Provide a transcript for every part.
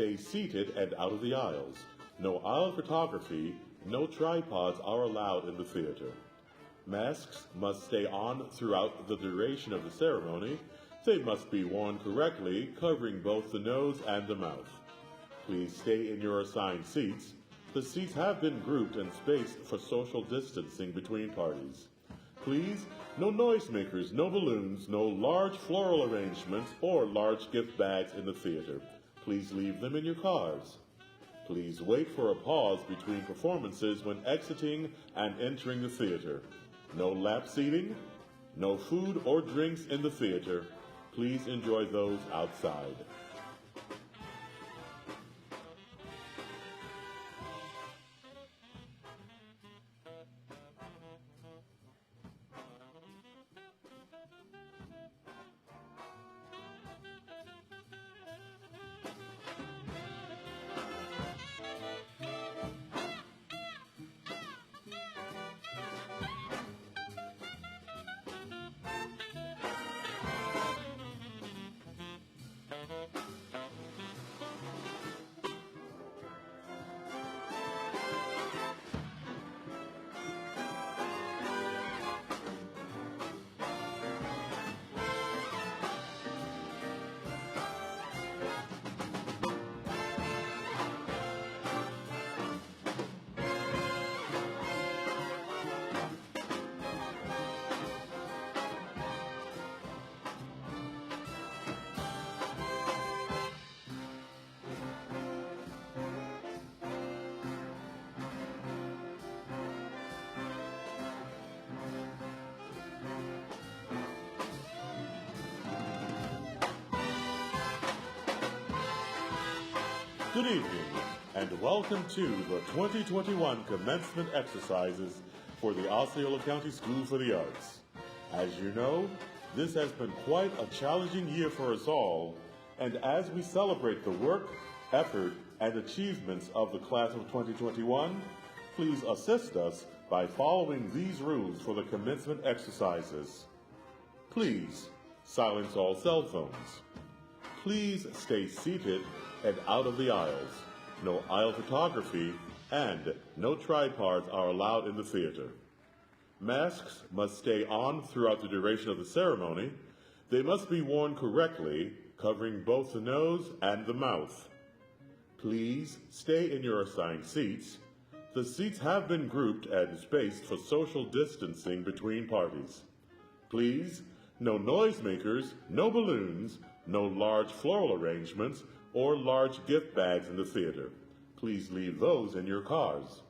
stay seated and out of the aisles. No aisle photography, no tripods are allowed in the theater. Masks must stay on throughout the duration of the ceremony. They must be worn correctly, covering both the nose and the mouth. Please stay in your assigned seats. The seats have been grouped and spaced for social distancing between parties. Please, no noisemakers, no balloons, no large floral arrangements, or large gift bags in the theater. Please leave them in your cars. Please wait for a pause between performances when exiting and entering the theater. No lap seating, no food or drinks in the theater. Please enjoy those outside. Good evening, and welcome to the 2021 commencement exercises for the Osceola County School for the Arts. As you know, this has been quite a challenging year for us all, and as we celebrate the work, effort, and achievements of the class of 2021, please assist us by following these rules for the commencement exercises. Please silence all cell phones. Please stay seated and out of the aisles. No aisle photography and no tripods are allowed in the theater. Masks must stay on throughout the duration of the ceremony. They must be worn correctly, covering both the nose and the mouth. Please stay in your assigned seats. The seats have been grouped and spaced for social distancing between parties. Please, no noisemakers, no balloons, no large floral arrangements, or large gift bags in the theater. Please leave those in your cars.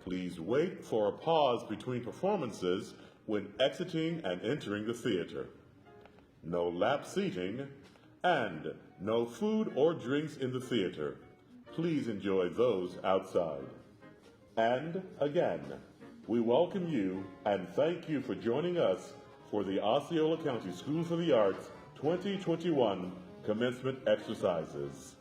Please wait for a pause between performances when exiting and entering the theater. No lap seating, and no food or drinks in the theater. Please enjoy those outside. And again, we welcome you and thank you for joining us for the Osceola County School for the Arts 2021 commencement exercises.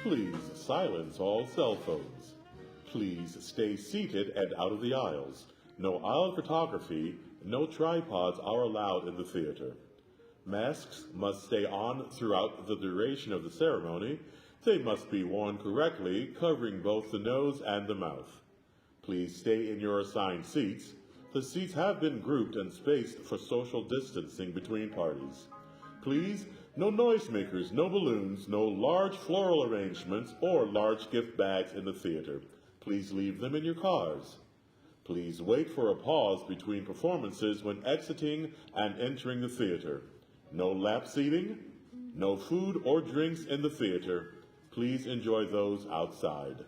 Please silence all cell phones. Please stay seated and out of the aisles. No aisle photography, no tripods are allowed in the theater. Masks must stay on throughout the duration of the ceremony. They must be worn correctly, covering both the nose and the mouth. Please stay in your assigned seats. The seats have been grouped and spaced for social distancing between parties. Please, no noisemakers, no balloons, no large floral arrangements or large gift bags in the theater. Please leave them in your cars. Please wait for a pause between performances when exiting and entering the theater. No lap seating, no food or drinks in the theater. Please enjoy those outside.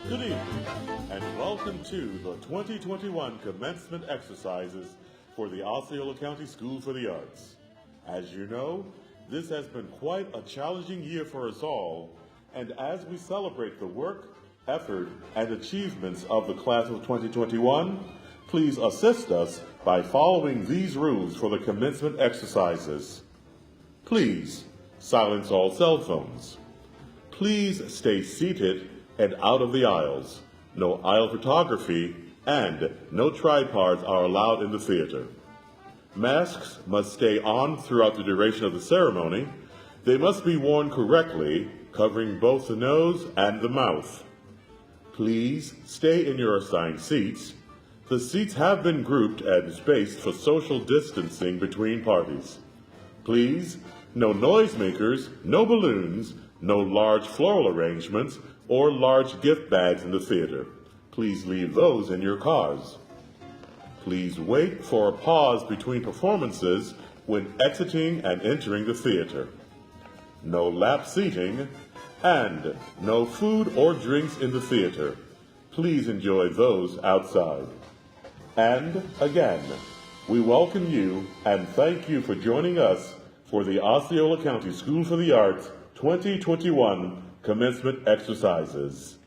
Good evening, and welcome to the 2021 commencement exercises for the Osceola County School for the Arts. As you know, this has been quite a challenging year for us all, and as we celebrate the work, effort, and achievements of the class of 2021, please assist us by following these rules for the commencement exercises. Please silence all cell phones. Please stay seated and out of the aisles. No aisle photography and no tripods are allowed in the theater. Masks must stay on throughout the duration of the ceremony. They must be worn correctly, covering both the nose and the mouth. Please stay in your assigned seats. The seats have been grouped and spaced for social distancing between parties. Please, no noisemakers, no balloons, no large floral arrangements, or large gift bags in the theater. Please leave those in your cars. Please wait for a pause between performances when exiting and entering the theater. No lap seating, and no food or drinks in the theater. Please enjoy those outside. And again, we welcome you and thank you for joining us for the Osceola County School for the Arts 2021 commencement exercises.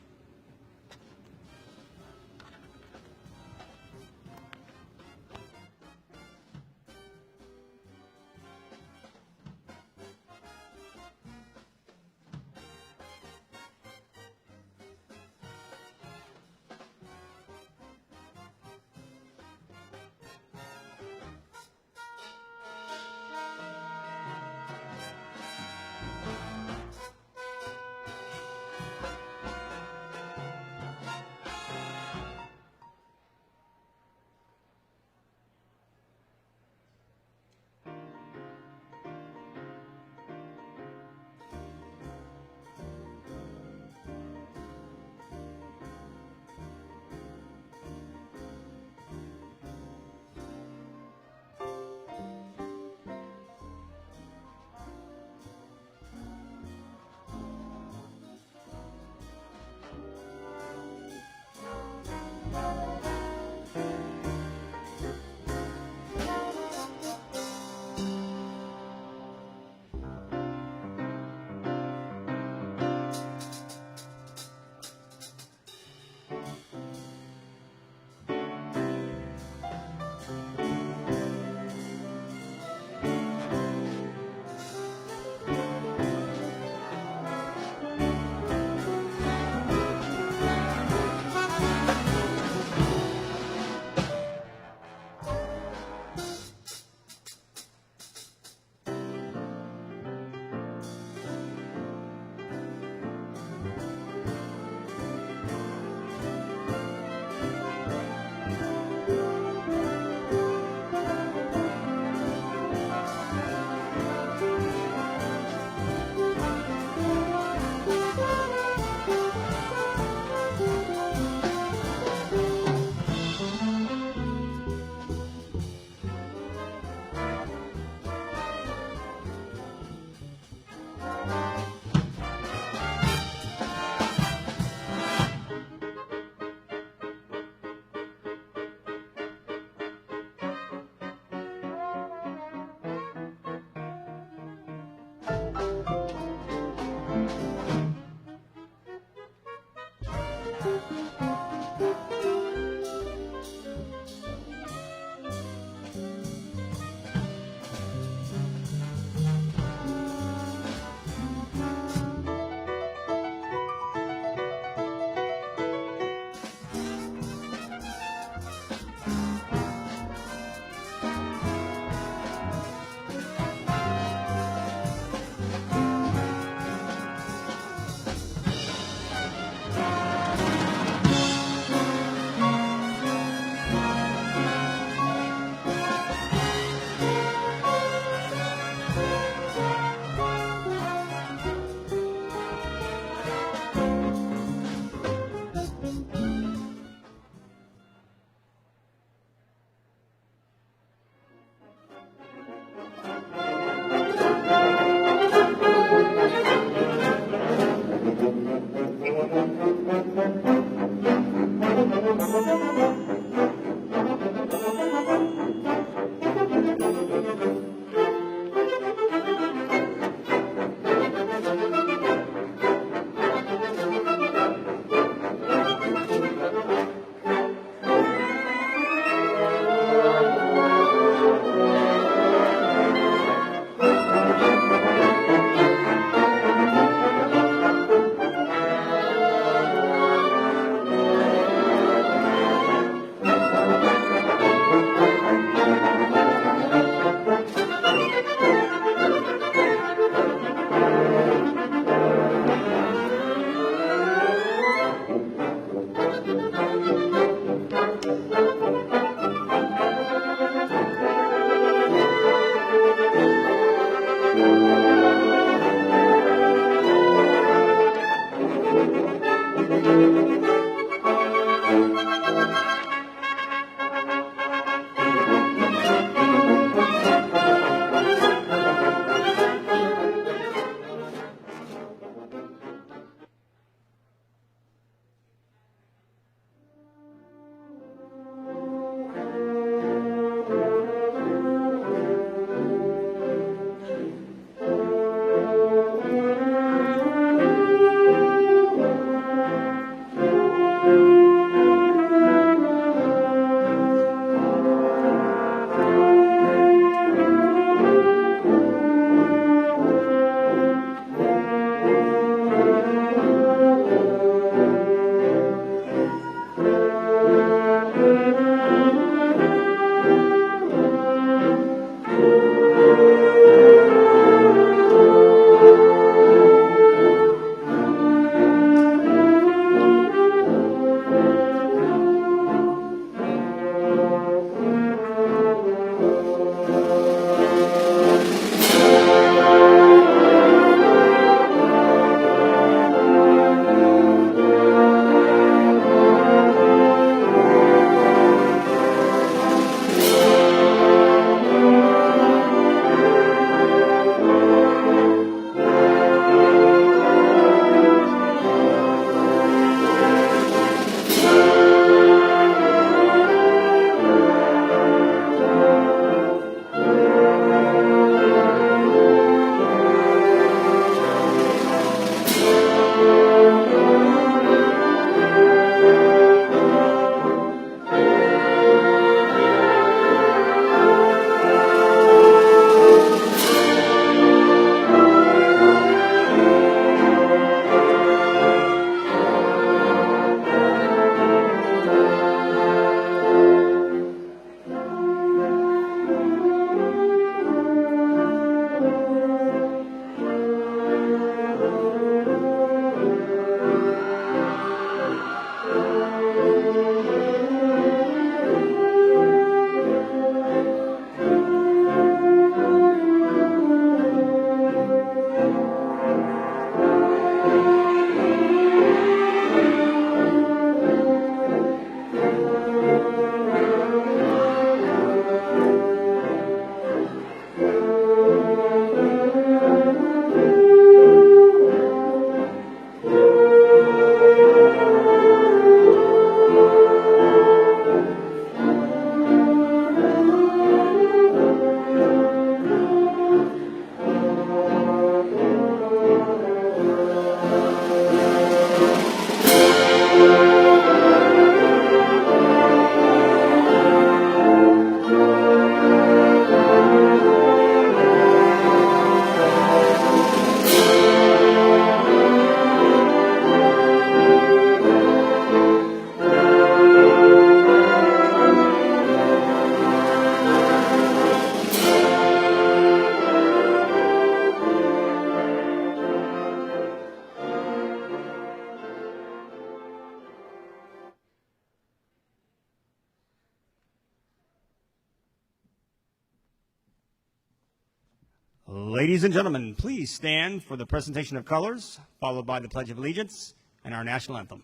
Ladies and gentlemen, please stand for the presentation of colors, followed by the Pledge of Allegiance and our national anthem.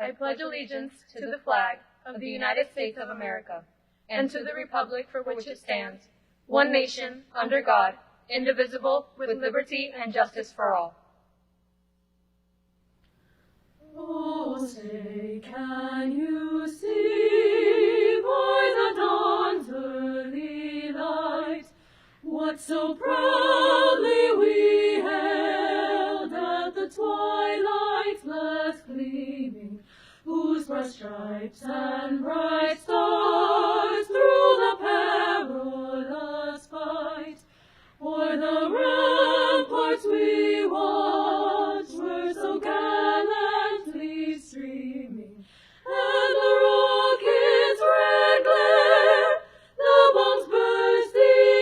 I pledge allegiance to the flag of the United States of America and to the republic for which it stands, one nation, under God, indivisible, with liberty and justice for all. Oh, say, can you see by the dawn's early light what so proudly we hailed at the twilight's last gleaming, whose broad stripes and bright stars through the perilous fight o'er the ramparts we watched were so gallantly streaming, and the rocket's red glare, the bombs bursting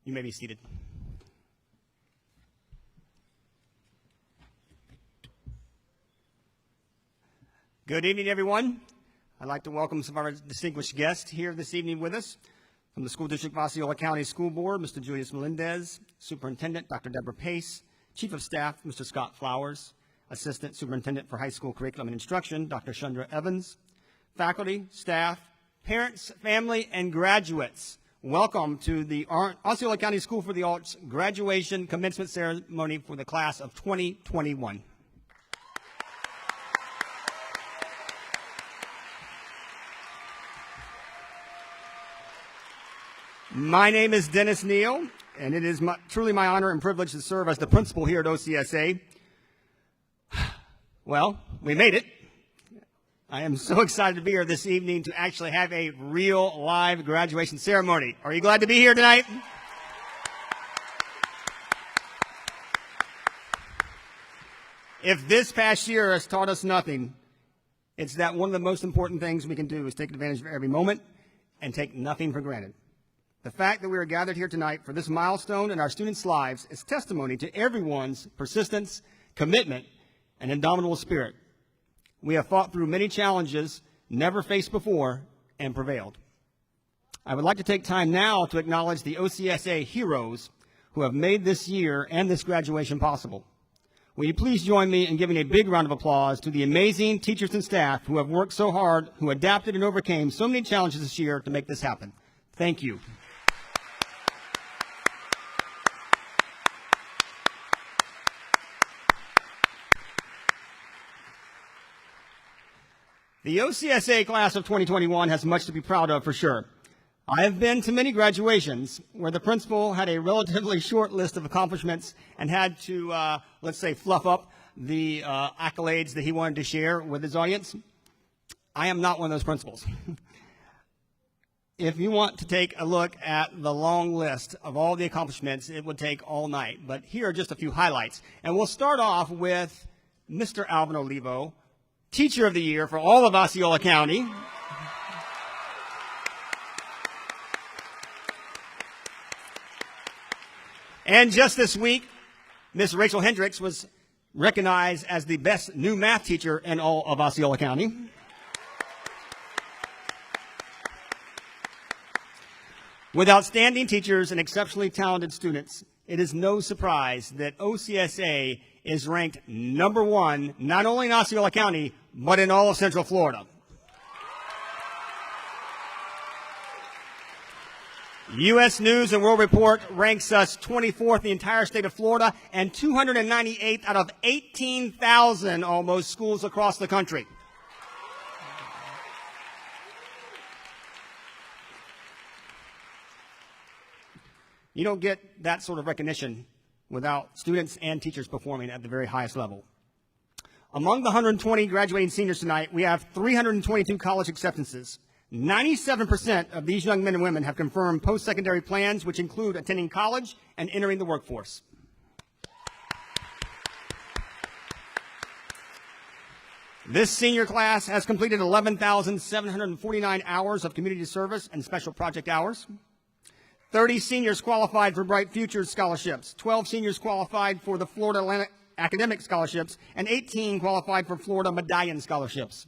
You may be seated. Good evening, everyone. I'd like to welcome some of our distinguished guests here this evening with us. From the School District of Osceola County School Board, Mr. Julius Melendez, Superintendent Dr. Deborah Pace, Chief of Staff Mr. Scott Flowers, Assistant Superintendent for High School Curriculum and Instruction Dr. Chandra Evans, faculty, staff, parents, family, and graduates. Welcome to the Osceola County School for the Arts graduation commencement ceremony for the class of 2021. My name is Dennis Neal, and it is truly my honor and privilege to serve as the principal here at OCSA. Well, we made it. I am so excited to be here this evening to actually have a real live graduation ceremony. Are you glad to be here tonight? If this past year has taught us nothing, it's that one of the most important things we can do is take advantage of every moment and take nothing for granted. The fact that we are gathered here tonight for this milestone in our students' lives is testimony to everyone's persistence, commitment, and indomitable spirit. We have fought through many challenges never faced before and prevailed. I would like to take time now to acknowledge the OCSA heroes who have made this year and this graduation possible. Will you please join me in giving a big round of applause to the amazing teachers and staff who have worked so hard, who adapted and overcame so many challenges this year to make this happen. Thank you. The OCSA class of 2021 has much to be proud of for sure. I have been to many graduations where the principal had a relatively short list of accomplishments and had to, let's say, fluff up the accolades that he wanted to share with his audience. I am not one of those principals. If you want to take a look at the long list of all the accomplishments, it would take all night. But here are just a few highlights. And we'll start off with Mr. Alvin Olivo, Teacher of the Year for all of Osceola County. And just this week, Miss Rachel Hendricks was recognized as the best new math teacher in all of Osceola County. With outstanding teachers and exceptionally talented students, it is no surprise that OCSA is ranked #1, not only in Osceola County, but in all of Central Florida. U.S. News and World Report ranks us 24th in the entire state of Florida and 298th out of 18,000 almost schools across the country. You don't get that sort of recognition without students and teachers performing at the very highest level. Among the 120 graduating seniors tonight, we have 322 college acceptances. 97% of these young men and women have confirmed post-secondary plans, which include attending college and entering the workforce. This senior class has completed 11,749 hours of community service and special project hours. 30 seniors qualified for Bright Futures scholarships, 12 seniors qualified for the Florida Atlantic Academic Scholarships, and 18 qualified for Florida Medallion Scholarships.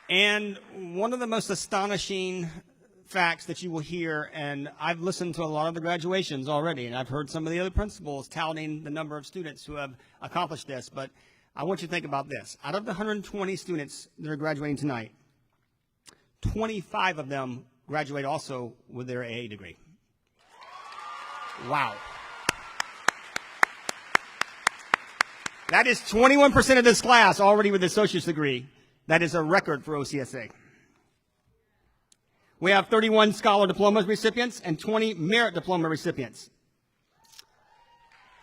And one of the most astonishing facts that you will hear, and I've listened to a lot of the graduations already, and I've heard some of the other principals touting the number of students who have accomplished this, but I want you to think about this. Out of the 120 students that are graduating tonight, 25 of them graduate also with their AA degree. Wow. That is 21% of this class already with an associate's degree. That is a record for OCSA. We have 31 Scholar Diploma recipients and 20 Merit Diploma recipients.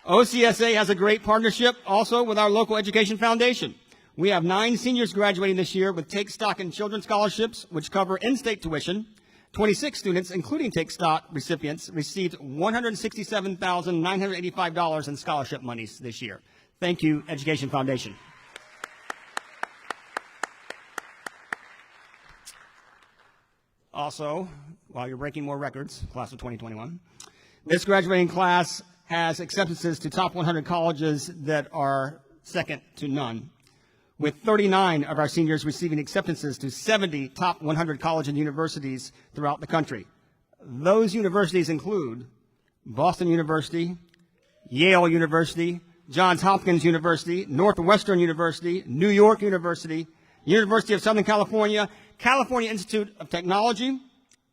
OCSA has a great partnership also with our local education foundation. We have 9 seniors graduating this year with Take Stock in Children scholarships, which cover in-state tuition. 26 students, including Take Stock recipients, received $167,985 in scholarship monies this year. Thank you, Education Foundation. Also, while you're breaking more records, class of 2021, this graduating class has acceptances to top 100 colleges that are second to none, with 39 of our seniors receiving acceptances to 70 top 100 colleges and universities throughout the country. Those universities include Boston University, Yale University, Johns Hopkins University, Northwestern University, New York University, University of Southern California, California Institute of Technology,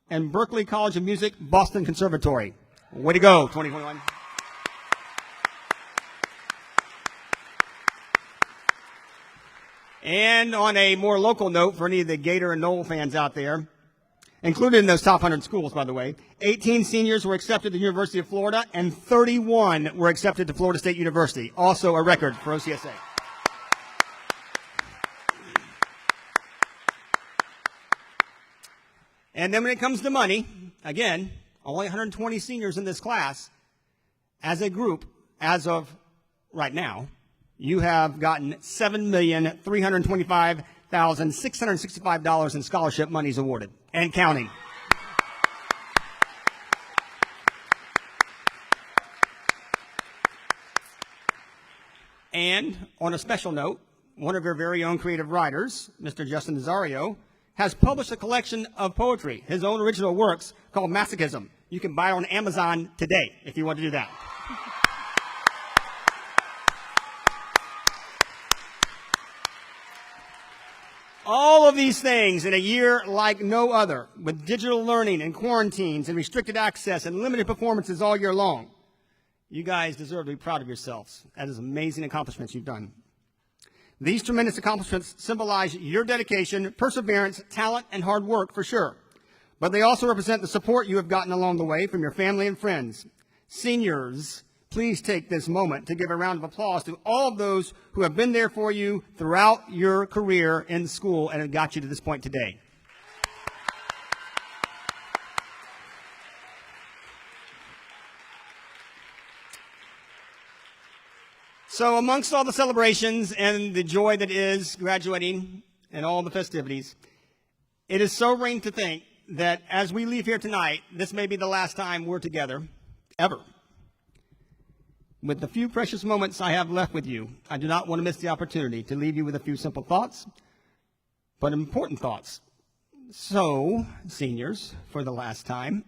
and Berklee College of Music, Boston Conservatory. Way to go, 2021. And on a more local note, for any of the Gator and Knoll fans out there, included in those top 100 schools, by the way, 18 seniors were accepted to the University of Florida, and 31 were accepted to Florida State University, also a record for OCSA. And then when it comes to money, again, only 120 seniors in this class. As a group, as of right now, you have gotten $7,325,665 in scholarship monies awarded, and counting. And on a special note, one of your very own creative writers, Mr. Justin Nazario, has published a collection of poetry, his own original works, called Masochism. You can buy it on Amazon today if you want to do that. All of these things in a year like no other, with digital learning and quarantines and restricted access and limited performances all year long. You guys deserve to be proud of yourselves. That is amazing accomplishments you've done. These tremendous accomplishments symbolize your dedication, perseverance, talent, and hard work for sure. But they also represent the support you have gotten along the way from your family and friends. Seniors, please take this moment to give a round of applause to all of those who have been there for you throughout your career in school and have got you to this point today. So amongst all the celebrations and the joy that is graduating and all the festivities, it is sobering to think that as we leave here tonight, this may be the last time we're together, ever. With the few precious moments I have left with you, I do not want to miss the opportunity to leave you with a few simple thoughts, but important thoughts. So, seniors, for the last time,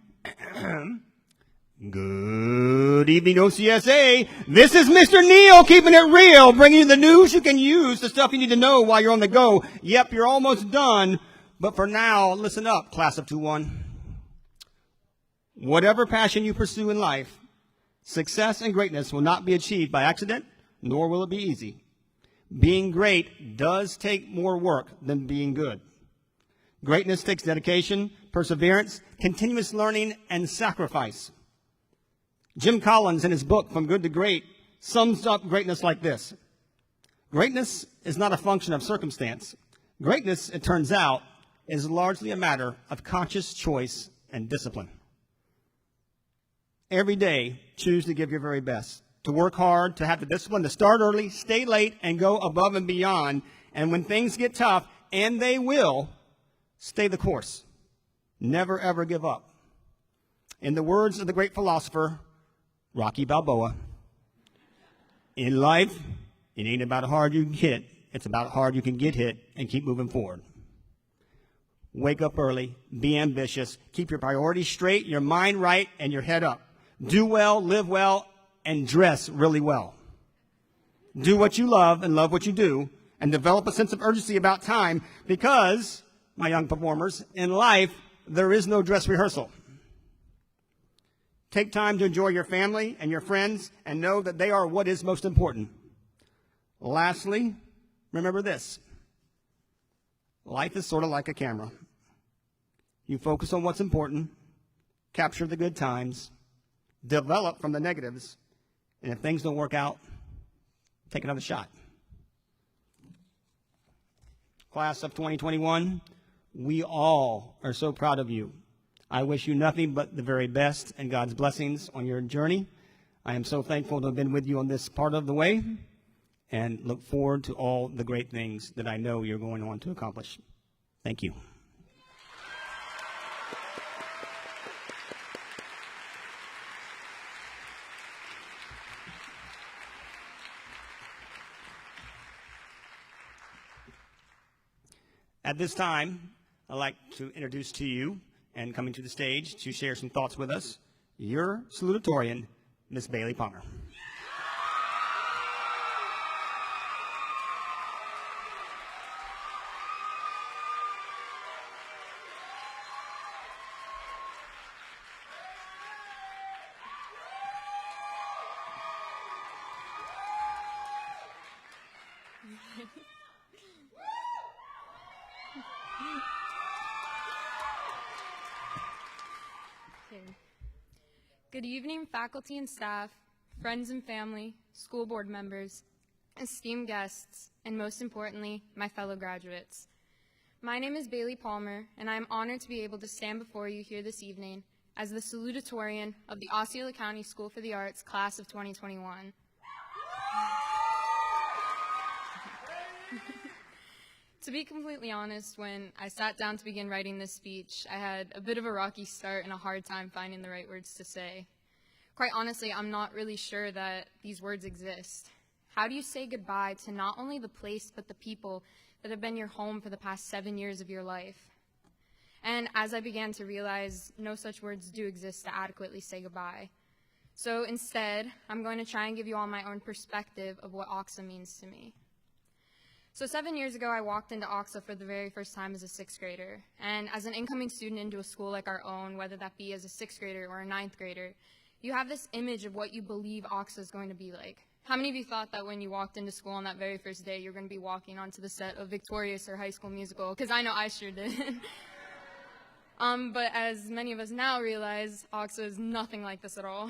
good evening, OCSA. This is Mr. Neal, keeping it real, bringing you the news you can use, the stuff you need to know while you're on the go. Yep, you're almost done, but for now, listen up, class of 2-1. Whatever passion you pursue in life, success and greatness will not be achieved by accident, nor will it be easy. Being great does take more work than being good. Greatness takes dedication, perseverance, continuous learning, and sacrifice. Jim Collins, in his book, From Good to Great, sums up greatness like this. Greatness is not a function of circumstance. Greatness, it turns out, is largely a matter of conscious choice and discipline. Every day, choose to give your very best, to work hard, to have the discipline, to start early, stay late, and go above and beyond. And when things get tough, and they will, stay the course. Never, ever give up. In the words of the great philosopher, Rocky Balboa, in life, it ain't about how hard you can hit, it's about how hard you can get hit and keep moving forward. Wake up early, be ambitious, keep your priorities straight, your mind right, and your head up. Do well, live well, and dress really well. Do what you love and love what you do, and develop a sense of urgency about time because, my young performers, in life, there is no dress rehearsal. Take time to enjoy your family and your friends and know that they are what is most important. Lastly, remember this. Life is sort of like a camera. You focus on what's important, capture the good times, develop from the negatives, and if things don't work out, take another shot. Class of 2021, we all are so proud of you. I wish you nothing but the very best and God's blessings on your journey. I am so thankful to have been with you on this part of the way and look forward to all the great things that I know you're going on to accomplish. Thank you. At this time, I'd like to introduce to you, and coming to the stage to share some thoughts with us, your salutatorian, Miss Bailey Palmer. Good evening, faculty and staff, friends and family, school board members, esteemed guests, and most importantly, my fellow graduates. My name is Bailey Palmer, and I am honored to be able to stand before you here this evening as the salutatorian of the Osceola County School for the Arts class of 2021. To be completely honest, when I sat down to begin writing this speech, I had a bit of a rocky start and a hard time finding the right words to say. Quite honestly, I'm not really sure that these words exist. How do you say goodbye to not only the place, but the people that have been your home for the past 7 years of your life? And as I began to realize, no such words do exist to adequately say goodbye. So instead, I'm going to try and give you all my own perspective of what OXA means to me. So 7 years ago, I walked into OXA for the very first time as a sixth grader. And as an incoming student into a school like our own, whether that be as a sixth grader or a ninth grader, you have this image of what you believe OXA is going to be like. How many of you thought that when you walked into school on that very first day, you're going to be walking onto the set of Victorious or High School Musical? Because I know I sure did. But as many of us now realize, OXA is nothing like this at all.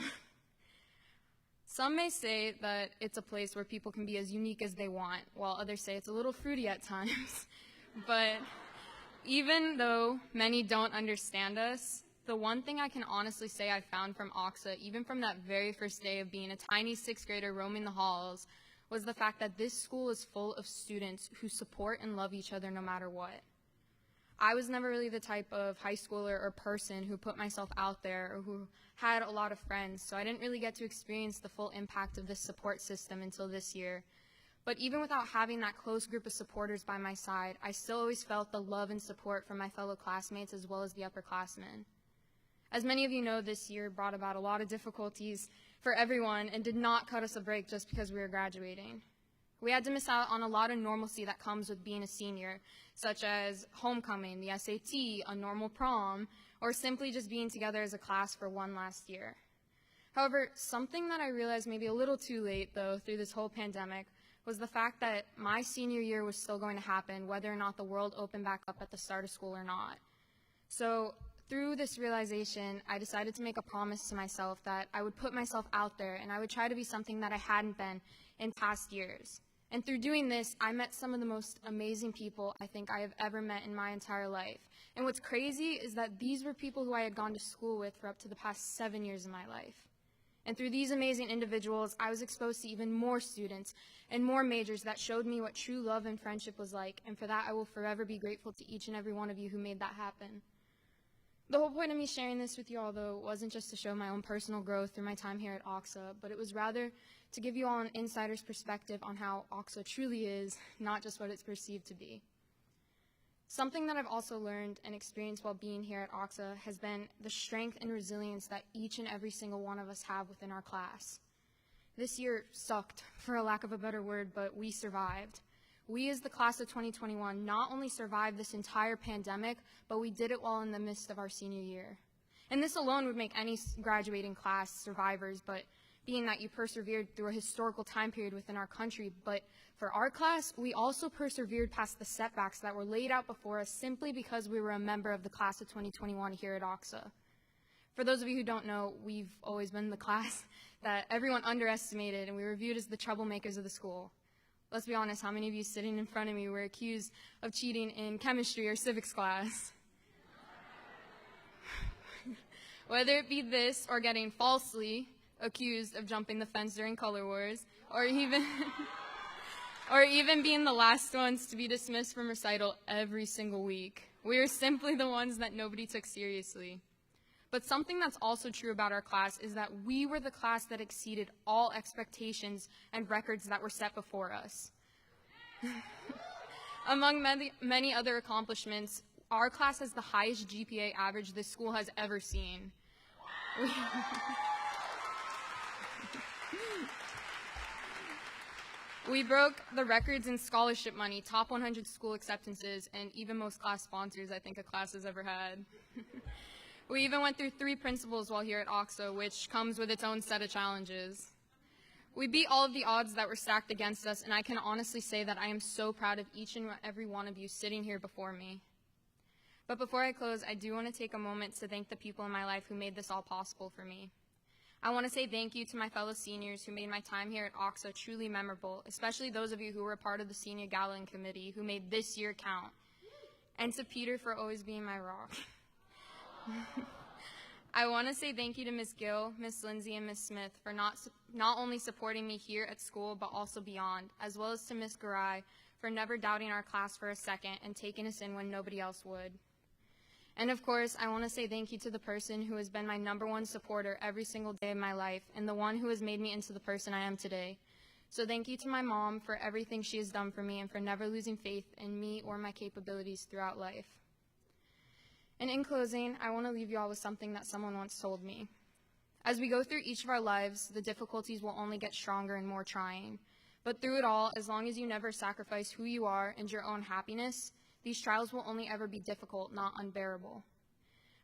Some may say that it's a place where people can be as unique as they want, while others say it's a little fruity at times. But even though many don't understand us, the one thing I can honestly say I found from OXA, even from that very first day of being a tiny sixth grader roaming the halls, was the fact that this school is full of students who support and love each other no matter what. I was never really the type of high schooler or person who put myself out there or who had a lot of friends, so I didn't really get to experience the full impact of this support system until this year. But even without having that close group of supporters by my side, I still always felt the love and support from my fellow classmates as well as the upperclassmen. As many of you know, this year brought about a lot of difficulties for everyone and did not cut us a break just because we were graduating. We had to miss out on a lot of normalcy that comes with being a senior, such as homecoming, the SAT, a normal prom, or simply just being together as a class for one last year. However, something that I realized maybe a little too late, though, through this whole pandemic, was the fact that my senior year was still going to happen, whether or not the world opened back up at the start of school or not. So through this realization, I decided to make a promise to myself that I would put myself out there and I would try to be something that I hadn't been in past years. And through doing this, I met some of the most amazing people I think I have ever met in my entire life. And what's crazy is that these were people who I had gone to school with for up to the past 7 years of my life. And through these amazing individuals, I was exposed to even more students and more majors that showed me what true love and friendship was like. And for that, I will forever be grateful to each and every one of you who made that happen. The whole point of me sharing this with you all, though, wasn't just to show my own personal growth through my time here at OXA, but it was rather to give you all an insider's perspective on how OXA truly is, not just what it's perceived to be. Something that I've also learned and experienced while being here at OXA has been the strength and resilience that each and every single one of us have within our class. This year sucked, for a lack of a better word, but we survived. We as the class of 2021 not only survived this entire pandemic, but we did it while in the midst of our senior year. And this alone would make any graduating class survivors, but being that you persevered through a historical time period within our country. But for our class, we also persevered past the setbacks that were laid out before us simply because we were a member of the class of 2021 here at OXA. For those of you who don't know, we've always been the class that everyone underestimated, and we were viewed as the troublemakers of the school. Let's be honest, how many of you sitting in front of me were accused of cheating in chemistry or civics class? Whether it be this or getting falsely accused of jumping the fence during color wars, or even being the last ones to be dismissed from recital every single week. We are simply the ones that nobody took seriously. But something that's also true about our class is that we were the class that exceeded all expectations and records that were set before us. Among many other accomplishments, our class has the highest GPA average this school has ever seen. We broke the records in scholarship money, top 100 school acceptances, and even most class sponsors I think a class has ever had. We even went through 3 principals while here at OXO, which comes with its own set of challenges. We beat all of the odds that were stacked against us, and I can honestly say that I am so proud of each and every one of you sitting here before me. But before I close, I do want to take a moment to thank the people in my life who made this all possible for me. I want to say thank you to my fellow seniors who made my time here at OXO truly memorable, especially those of you who were a part of the Senior Gala Committee who made this year count. And to Peter for always being my rock. I want to say thank you to Ms. Gill, Ms. Lindsay, and Ms. Smith for not only supporting me here at school, but also beyond, as well as to Ms. Garai for never doubting our class for a second and taking us in when nobody else would. And of course, I want to say thank you to the person who has been my #1 supporter every single day of my life and the one who has made me into the person I am today. So thank you to my mom for everything she has done for me and for never losing faith in me or my capabilities throughout life. And in closing, I want to leave you all with something that someone once told me. As we go through each of our lives, the difficulties will only get stronger and more trying. But through it all, as long as you never sacrifice who you are and your own happiness, these trials will only ever be difficult, not unbearable.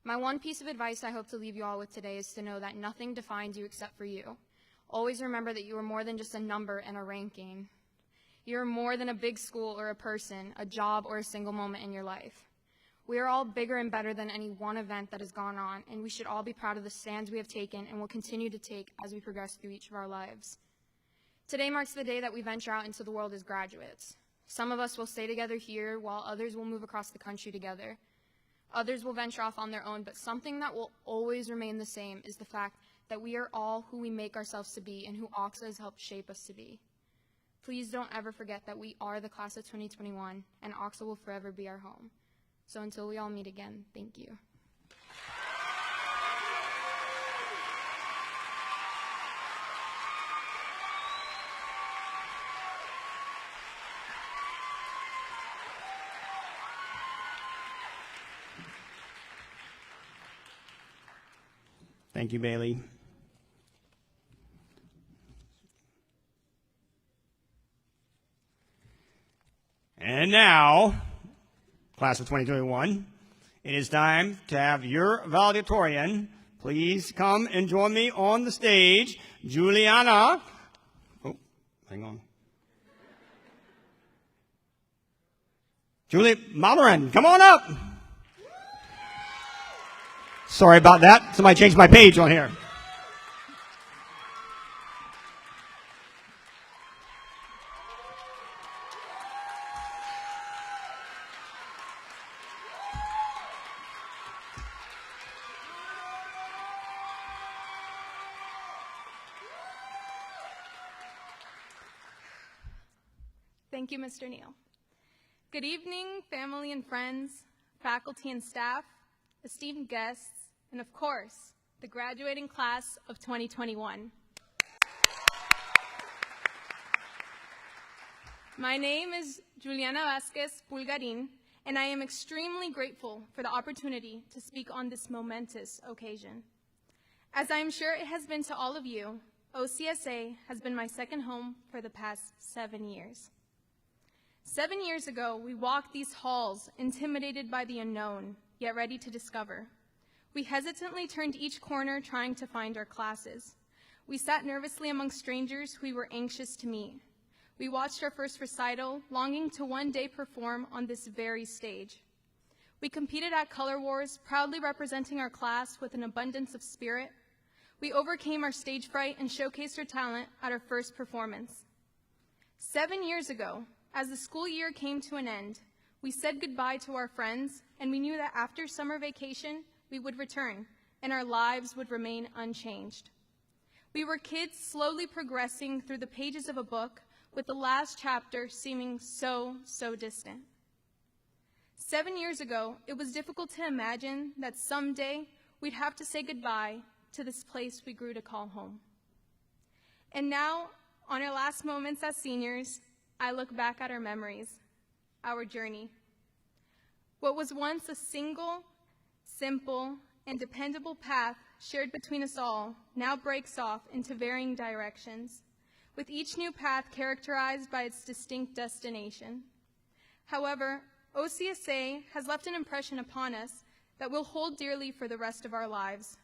My one piece of advice I hope to leave you all with today is to know that nothing defines you except for you. Always remember that you are more than just a number and a ranking. You are more than a big school or a person, a job, or a single moment in your life. We are all bigger and better than any one event that has gone on, and we should all be proud of the stands we have taken and will continue to take as we progress through each of our lives. Today marks the day that we venture out into the world as graduates. Some of us will stay together here, while others will move across the country together. Others will venture off on their own, but something that will always remain the same is the fact that we are all who we make ourselves to be and who OXO has helped shape us to be. Please don't ever forget that we are the class of 2021, and OXO will forever be our home. So until we all meet again, thank you. Thank you, Bailey. And now, class of 2021, it is time to have your valedictorian. Please come and join me on the stage, Juliana. Oh, hang on. Julie Malloran, come on up. Sorry about that. Somebody changed my page on here. Thank you, Mr. Neal. Good evening, family and friends, faculty and staff, esteemed guests, and of course, the graduating class of 2021. My name is Juliana Vasquez Pulgarin, and I am extremely grateful for the opportunity to speak on this momentous occasion. As I am sure it has been to all of you, OCSA has been my second home for the past 7 years. 7 years ago, we walked these halls, intimidated by the unknown, yet ready to discover. We hesitantly turned each corner trying to find our classes. We sat nervously among strangers who we were anxious to meet. We watched our first recital, longing to one day perform on this very stage. We competed at Color Wars, proudly representing our class with an abundance of spirit. We overcame our stage fright and showcased our talent at our first performance. 7 years ago, as the school year came to an end, we said goodbye to our friends, and we knew that after summer vacation, we would return, and our lives would remain unchanged. We were kids slowly progressing through the pages of a book, with the last chapter seeming so distant. 7 years ago, it was difficult to imagine that someday we'd have to say goodbye to this place we grew to call home. And now, on our last moments as seniors, I look back at our memories, our journey. What was once a single, simple, and dependable path shared between us all now breaks off into varying directions, with each new path characterized by its distinct destination. However, OCSA has left an impression upon us that we'll hold dearly for the rest of our lives.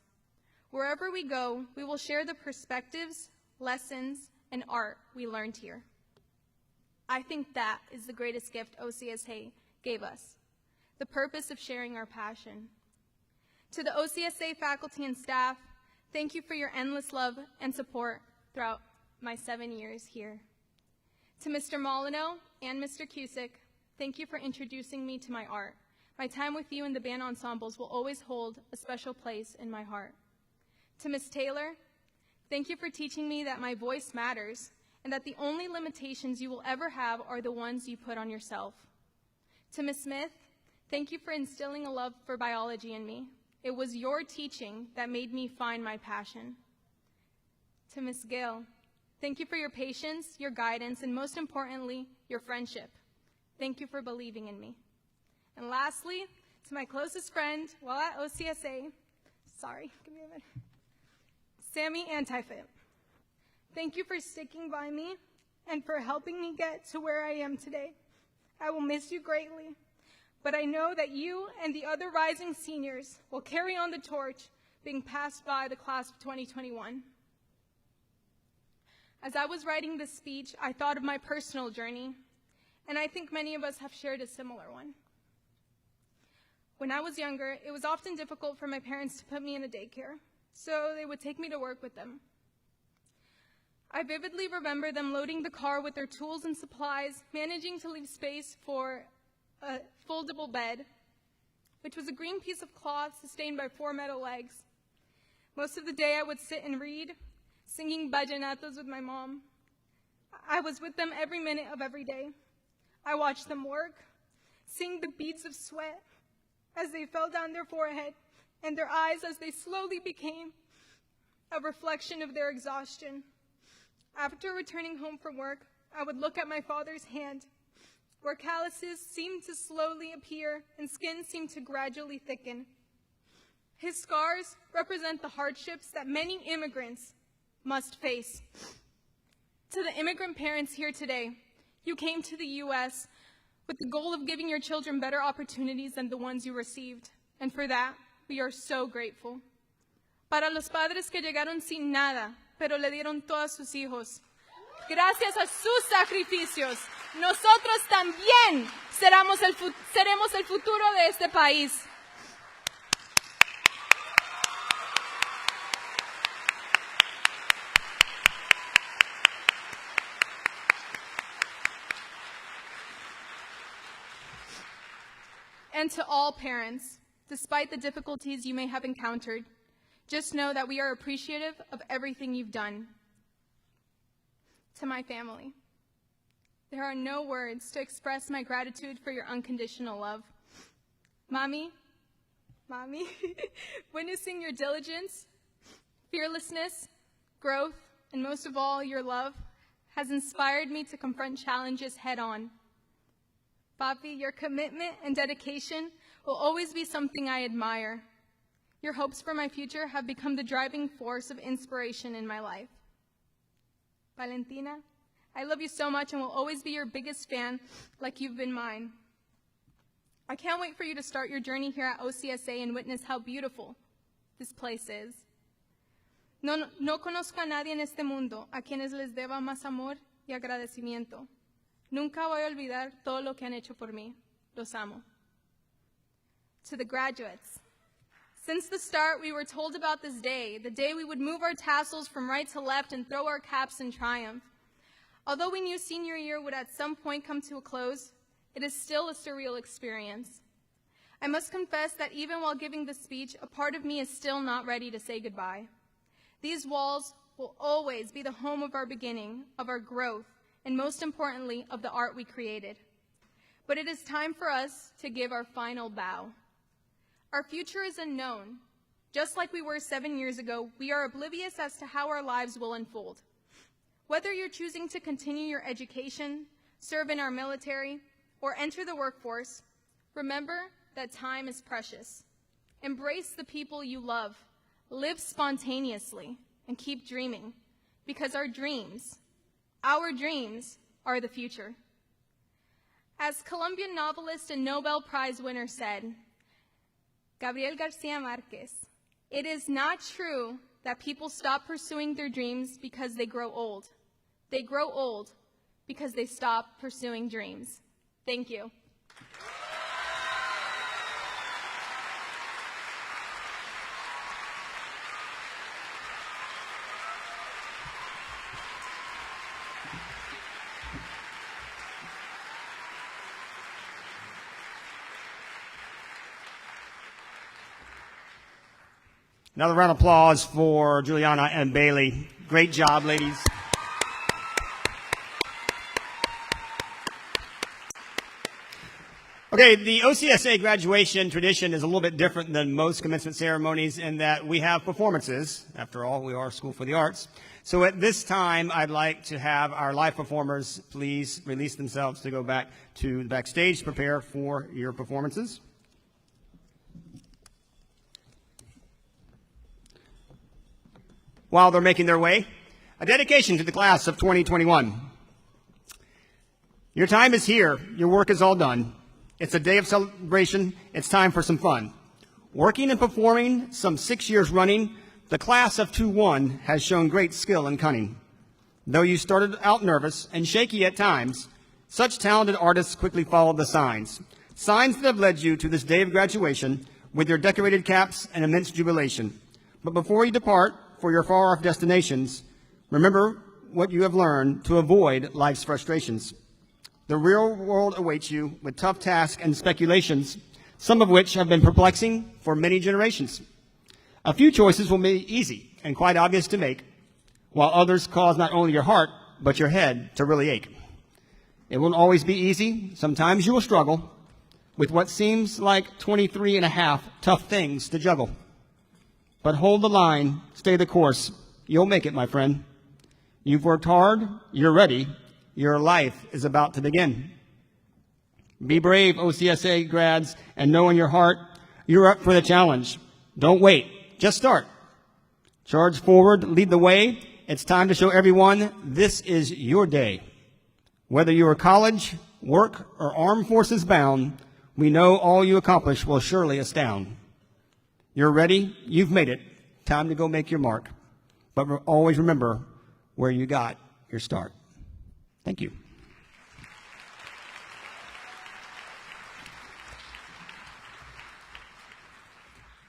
Wherever we go, we will share the perspectives, lessons, and art we learned here. I think that is the greatest gift OCSA gave us, the purpose of sharing our passion. To the OCSA faculty and staff, thank you for your endless love and support throughout my 7 years here. To Mr. Molyneux and Mr. Cusick, thank you for introducing me to my art. My time with you in the band ensembles will always hold a special place in my heart. To Ms. Taylor, thank you for teaching me that my voice matters and that the only limitations you will ever have are the ones you put on yourself. To Ms. Smith, thank you for instilling a love for biology in me. It was your teaching that made me find my passion. To Ms. Gill, thank you for your patience, your guidance, and most importantly, your friendship. Thank you for believing in me. And lastly, to my closest friend while at OCSA, give me a minute, Sammy Antifit. Thank you for sticking by me and for helping me get to where I am today. I will miss you greatly, but I know that you and the other rising seniors will carry on the torch being passed by the class of 2021. As I was writing this speech, I thought of my personal journey, and I think many of us have shared a similar one. When I was younger, it was often difficult for my parents to put me in a daycare, so they would take me to work with them. I vividly remember them loading the car with their tools and supplies, managing to leave space for a foldable bed, which was a green piece of cloth sustained by 4 metal legs. Most of the day I would sit and read, singing vallenatos with my mom. I was with them every minute of every day. I watched them work, seeing the beads of sweat as they fell down their forehead and their eyes as they slowly became a reflection of their exhaustion. After returning home from work, I would look at my father's hand, where calluses seemed to slowly appear and skin seemed to gradually thicken. His scars represent the hardships that many immigrants must face. To the immigrant parents here today, you came to the U.S. with the goal of giving your children better opportunities than the ones you received, and for that, we are so grateful. Para los padres que llegaron sin nada, pero le dieron todo a sus hijos, gracias a sus sacrificios, nosotros también seremos el futuro de este país. And to all parents, despite the difficulties you may have encountered, just know that we are appreciative of everything you've done. To my family, there are no words to express my gratitude for your unconditional love. Mommy, witnessing your diligence, fearlessness, growth, and most of all, your love, has inspired me to confront challenges head-on. Papi, your commitment and dedication will always be something I admire. Your hopes for my future have become the driving force of inspiration in my life. Valentina, I love you so much and will always be your biggest fan like you've been mine. I can't wait for you to start your journey here at OCSA and witness how beautiful this place is. No conozco a nadie en este mundo a quienes les deba más amor y agradecimiento. Nunca voy a olvidar todo lo que han hecho por mí. Los amo. To the graduates, since the start we were told about this day, the day we would move our tassels from right to left and throw our caps in triumph. Although we knew senior year would at some point come to a close, it is still a surreal experience. I must confess that even while giving this speech, a part of me is still not ready to say goodbye. These walls will always be the home of our beginning, of our growth, and most importantly, of the art we created. But it is time for us to give our final bow. Our future is unknown. Just like we were 7 years ago, we are oblivious as to how our lives will unfold. Whether you're choosing to continue your education, serve in our military, or enter the workforce, remember that time is precious. Embrace the people you love, live spontaneously, and keep dreaming, because our dreams are the future. As Colombian novelist and Nobel Prize winner said, Gabriel Garcia Marquez, it is not true that people stop pursuing their dreams because they grow old. They grow old because they stop pursuing dreams. Thank you. Another round of applause for Juliana and Bailey. Great job, ladies. Okay, the OCSA graduation tradition is a little bit different than most commencement ceremonies in that we have performances. After all, we are a school for the arts. So at this time, I'd like to have our live performers please release themselves to go back to the backstage to prepare for your performances. While they're making their way, a dedication to the class of 2021. Your time is here. Your work is all done. It's a day of celebration. It's time for some fun. Working and performing some 6 years running, the class of 2-1 has shown great skill and cunning. Though you started out nervous and shaky at times, such talented artists quickly followed the signs. Signs that have led you to this day of graduation with your decorated caps and immense jubilation. But before you depart for your far-off destinations, remember what you have learned to avoid life's frustrations. The real world awaits you with tough tasks and speculations, some of which have been perplexing for many generations. A few choices will be easy and quite obvious to make, while others cause not only your heart, but your head to really ache. It won't always be easy. Sometimes you will struggle with what seems like 23 and a half tough things to juggle. But hold the line, stay the course. You'll make it, my friend. You've worked hard, you're ready. Your life is about to begin. Be brave, OCSA grads, and know in your heart you're up for the challenge. Don't wait, just start. Charge forward, lead the way. It's time to show everyone this is your day. Whether you are college, work, or armed forces bound, we know all you accomplish will surely astound. You're ready, you've made it. Time to go make your mark. But always remember where you got your start. Thank you.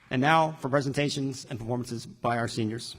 And now for presentations and performances by our seniors.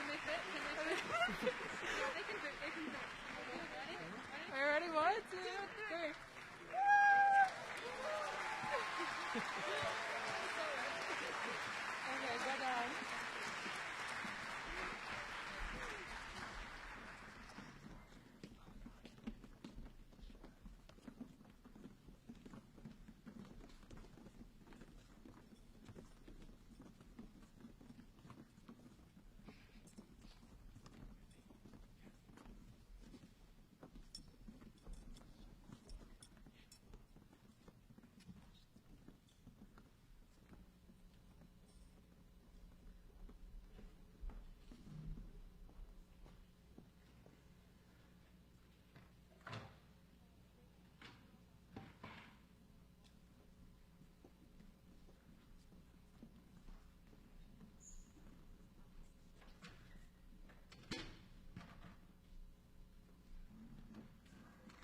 they fit? Can they fit? Yeah, they can fit. They can fit. Ready? Ready? Are you ready? 1, 2, 3. Okay, go down.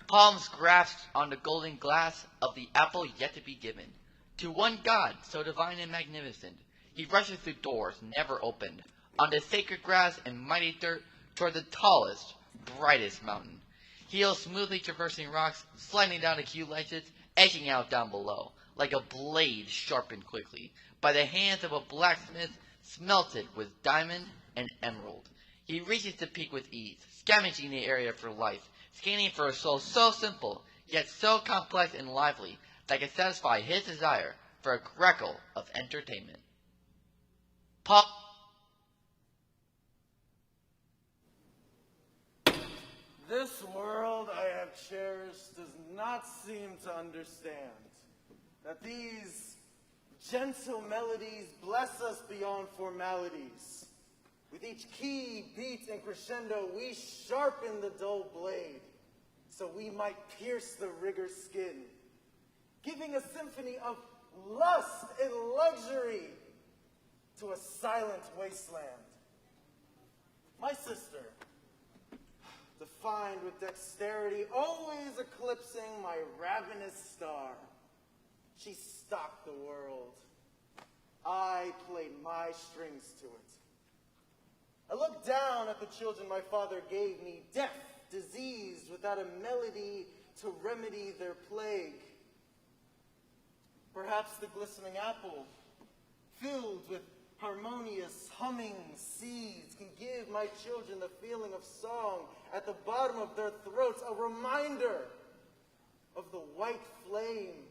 Palms grasped on the golden glass of the apple yet to be given. To one God, so divine and magnificent, he rushes through doors never opened, on the sacred grass and mighty dirt, toward the tallest, brightest mountain. Heels smoothly traversing rocks, sliding down the acute ledges, edging out down below, like a blade sharpened quickly, by the hands of a blacksmith, smelted with diamond and emerald. He reaches the peak with ease, scavenging the area for life, scanning for a soul so simple, yet so complex and lively, that can satisfy his desire for a greckle of entertainment. Paul. This world I have cherished does not seem to understand that these gentle melodies bless us beyond formalities. With each key, beat, and crescendo, we sharpen the dull blade so we might pierce the rigor skin, giving a symphony of lust and luxury to a silent wasteland. My sister, defined with dexterity, always eclipsing my ravenous star. She stalked the world. I played my strings to it. I looked down at the children my father gave me, deaf, diseased, without a melody to remedy their plague. Perhaps the glistening apple, filled with harmonious, humming seeds, can give my children the feeling of song at the bottom of their throats, a reminder of the white flame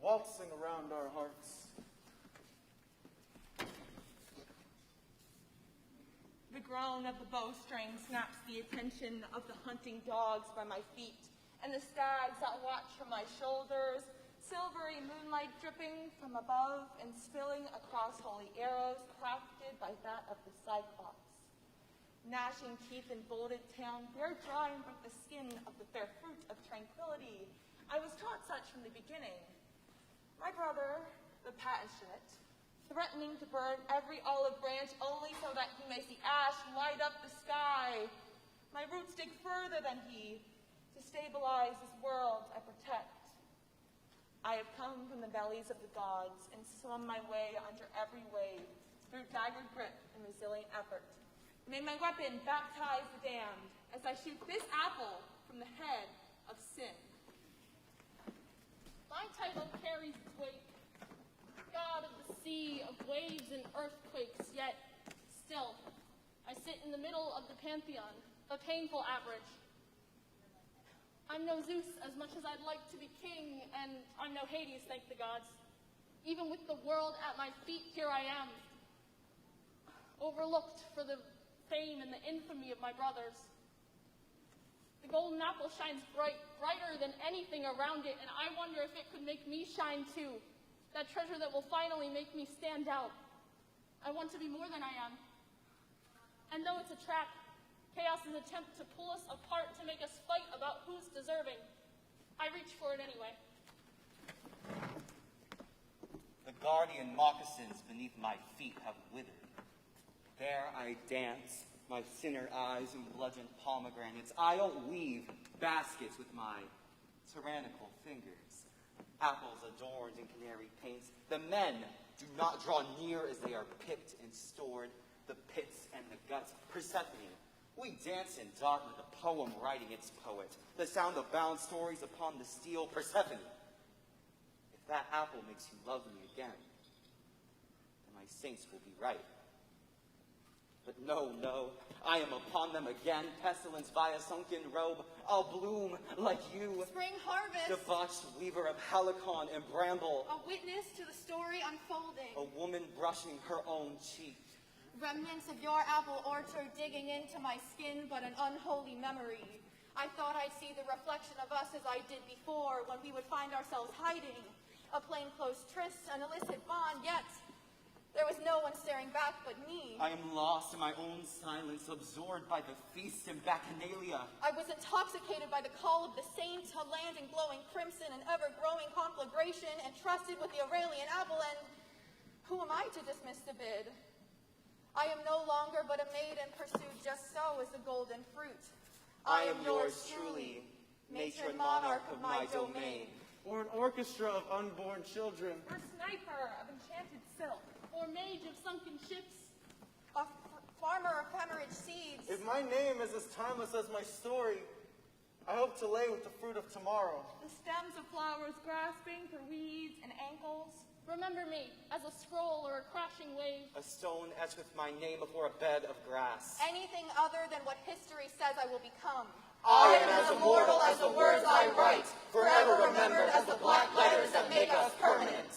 waltzing around our hearts. The groan of the bowstring snaps the attention of the hunting dogs by my feet, and the stags that watch from my shoulders, silvery moonlight dripping from above and spilling across holy arrows crafted by that of the Cyclops. Gnashing teeth and bolted tail, they're dry and break the skin of the fair fruit of tranquility. I was taught such from the beginning. My brother, the passionate, threatening to burn every olive branch only so that he may see ash light up the sky. My roots dig further than he. To stabilize this world I protect. I have come from the bellies of the gods and swum my way under every wave through dagger grip and resilient effort. May my weapon baptize the damned as I shoot this apple from the head of sin. My title carries its weight. God of the sea, of waves and earthquakes, yet still, I sit in the middle of the pantheon, a painful average. I'm no Zeus as much as I'd like to be king, and I'm no Hades, thank the gods. Even with the world at my feet, here I am, overlooked for the fame and the infamy of my brothers. The golden apple shines bright, brighter than anything around it, and I wonder if it could make me shine too. That treasure that will finally make me stand out. I want to be more than I am. And though it's a trap, chaos's attempt to pull us apart to make us fight about who's deserving, I reach for it anyway. The guardian moccasins beneath my feet have withered. There I dance, my sinner eyes and bludgeoned pomegranates. I'll weave baskets with my tyrannical fingers. Apples adorned in canary paints. The men Do not draw near as they are picked and stored, the pits and the guts. Persephone, we dance in dark with a poem writing its poet, the sound of bound stories upon the steel. Persephone, if that apple makes you love me again, then my saints will be right. But no, no, I am upon them again, pestilence via sunken robe. I'll bloom like you, Spring harvest. debauched weaver of helicon and bramble. A witness to the story unfolding. A woman brushing her own cheek. Remnants of your apple orchard digging into my skin, but an unholy memory. I thought I'd see the reflection of us as I did before, when we would find ourselves hiding. A plainclothes tryst, an illicit bond, yet there was no one staring back but me. I am lost in my own silence, absorbed by the feast and bacchanalia. I was intoxicated by the call of the saint, a land in glowing crimson, an ever-growing conflagration, entrusted with the Aurelian apple, and who am I to dismiss the bid? I am no longer but a maiden pursued just so as the golden fruit. I am yours truly, matron monarch of my domain. Or an orchestra of unborn children. Or sniper of enchanted silk. Or mage of sunken ships. A farmer of hemorrhage seeds. If my name is as timeless as my story, I hope to lay with the fruit of tomorrow. The stems of flowers grasping for weeds and ankles. Remember me as a scroll or a crashing wave. A stone etched with my name before a bed of grass. Anything other than what history says I will become. I am as immortal as the words I write, forever remembered as the black letters that make us permanent.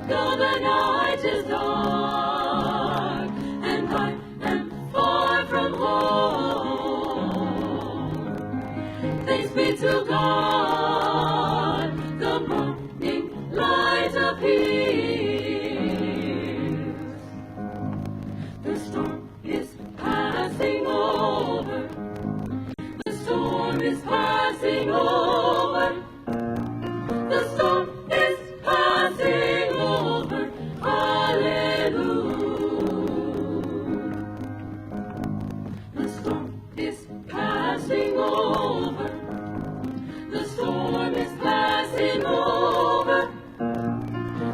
though the night is dark, and I am far from home. Thanks be to God, the morning light appears. The storm is passing over. The storm is passing over. The storm is passing over. Hallelujah. The storm is passing over. The storm is passing over.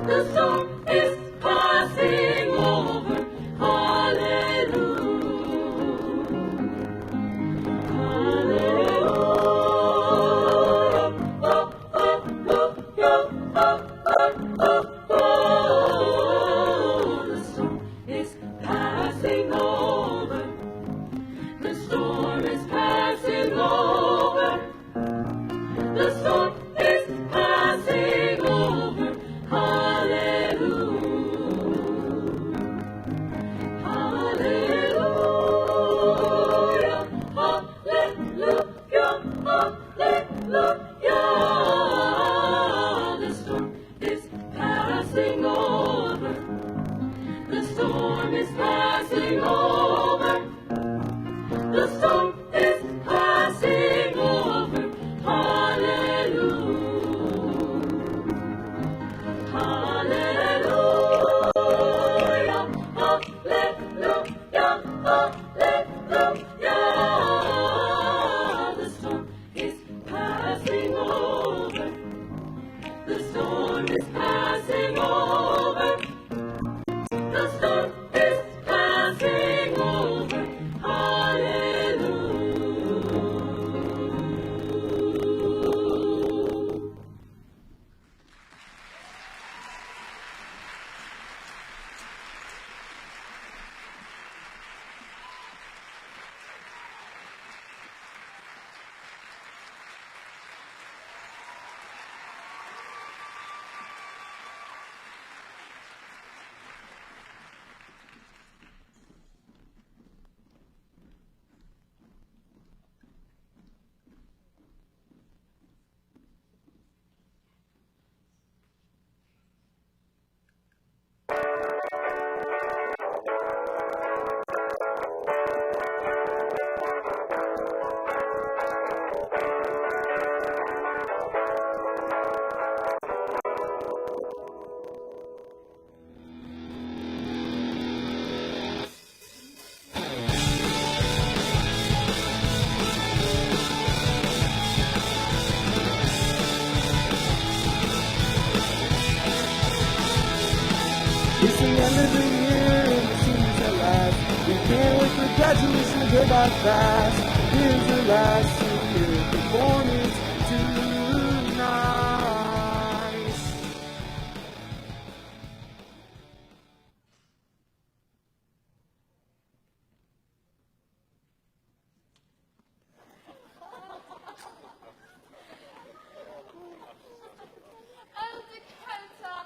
The storm is passing over. Hallelujah. The storm is passing over. The storm is passing over. The storm is passing over. Hallelujah. Hallelujah. Hallelujah. Hallelujah. The storm is passing over. The storm is passing over. The storm is passing over. Hallelujah. Hallelujah. Hallelujah. Hallelujah. The storm is passing over. The storm is passing over. The storm is passing over. Hallelujah. It's the end of the year and it seems at last. We can't wait for graduation to go by fast. Here's the last senior performance tonight. Oh, Dakota!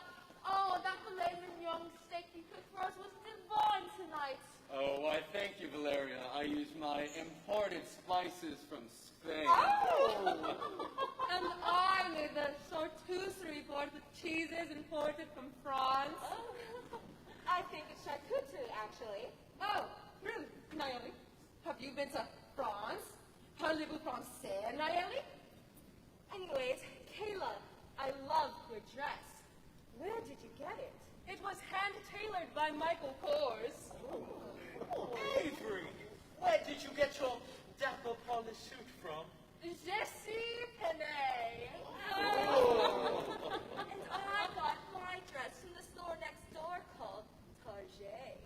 Oh, that filet mignon steak you cooked for us was divine tonight. Oh, why thank you, Valeria. I use my imported spices from Spain. Oh! And I made the charcuterie board with cheeses imported from France. I think it's charcuterie, actually. Oh, really, Naomi? Have you been to France? Parlez-vous français, Naomi? Anyways, Kayla, I love your dress. Where did you get it? It was hand-tailored by Michael Kors. Avery, where did you get your dapper polished suit from? Jessie Penney. And I got my dress from the store next door called Target.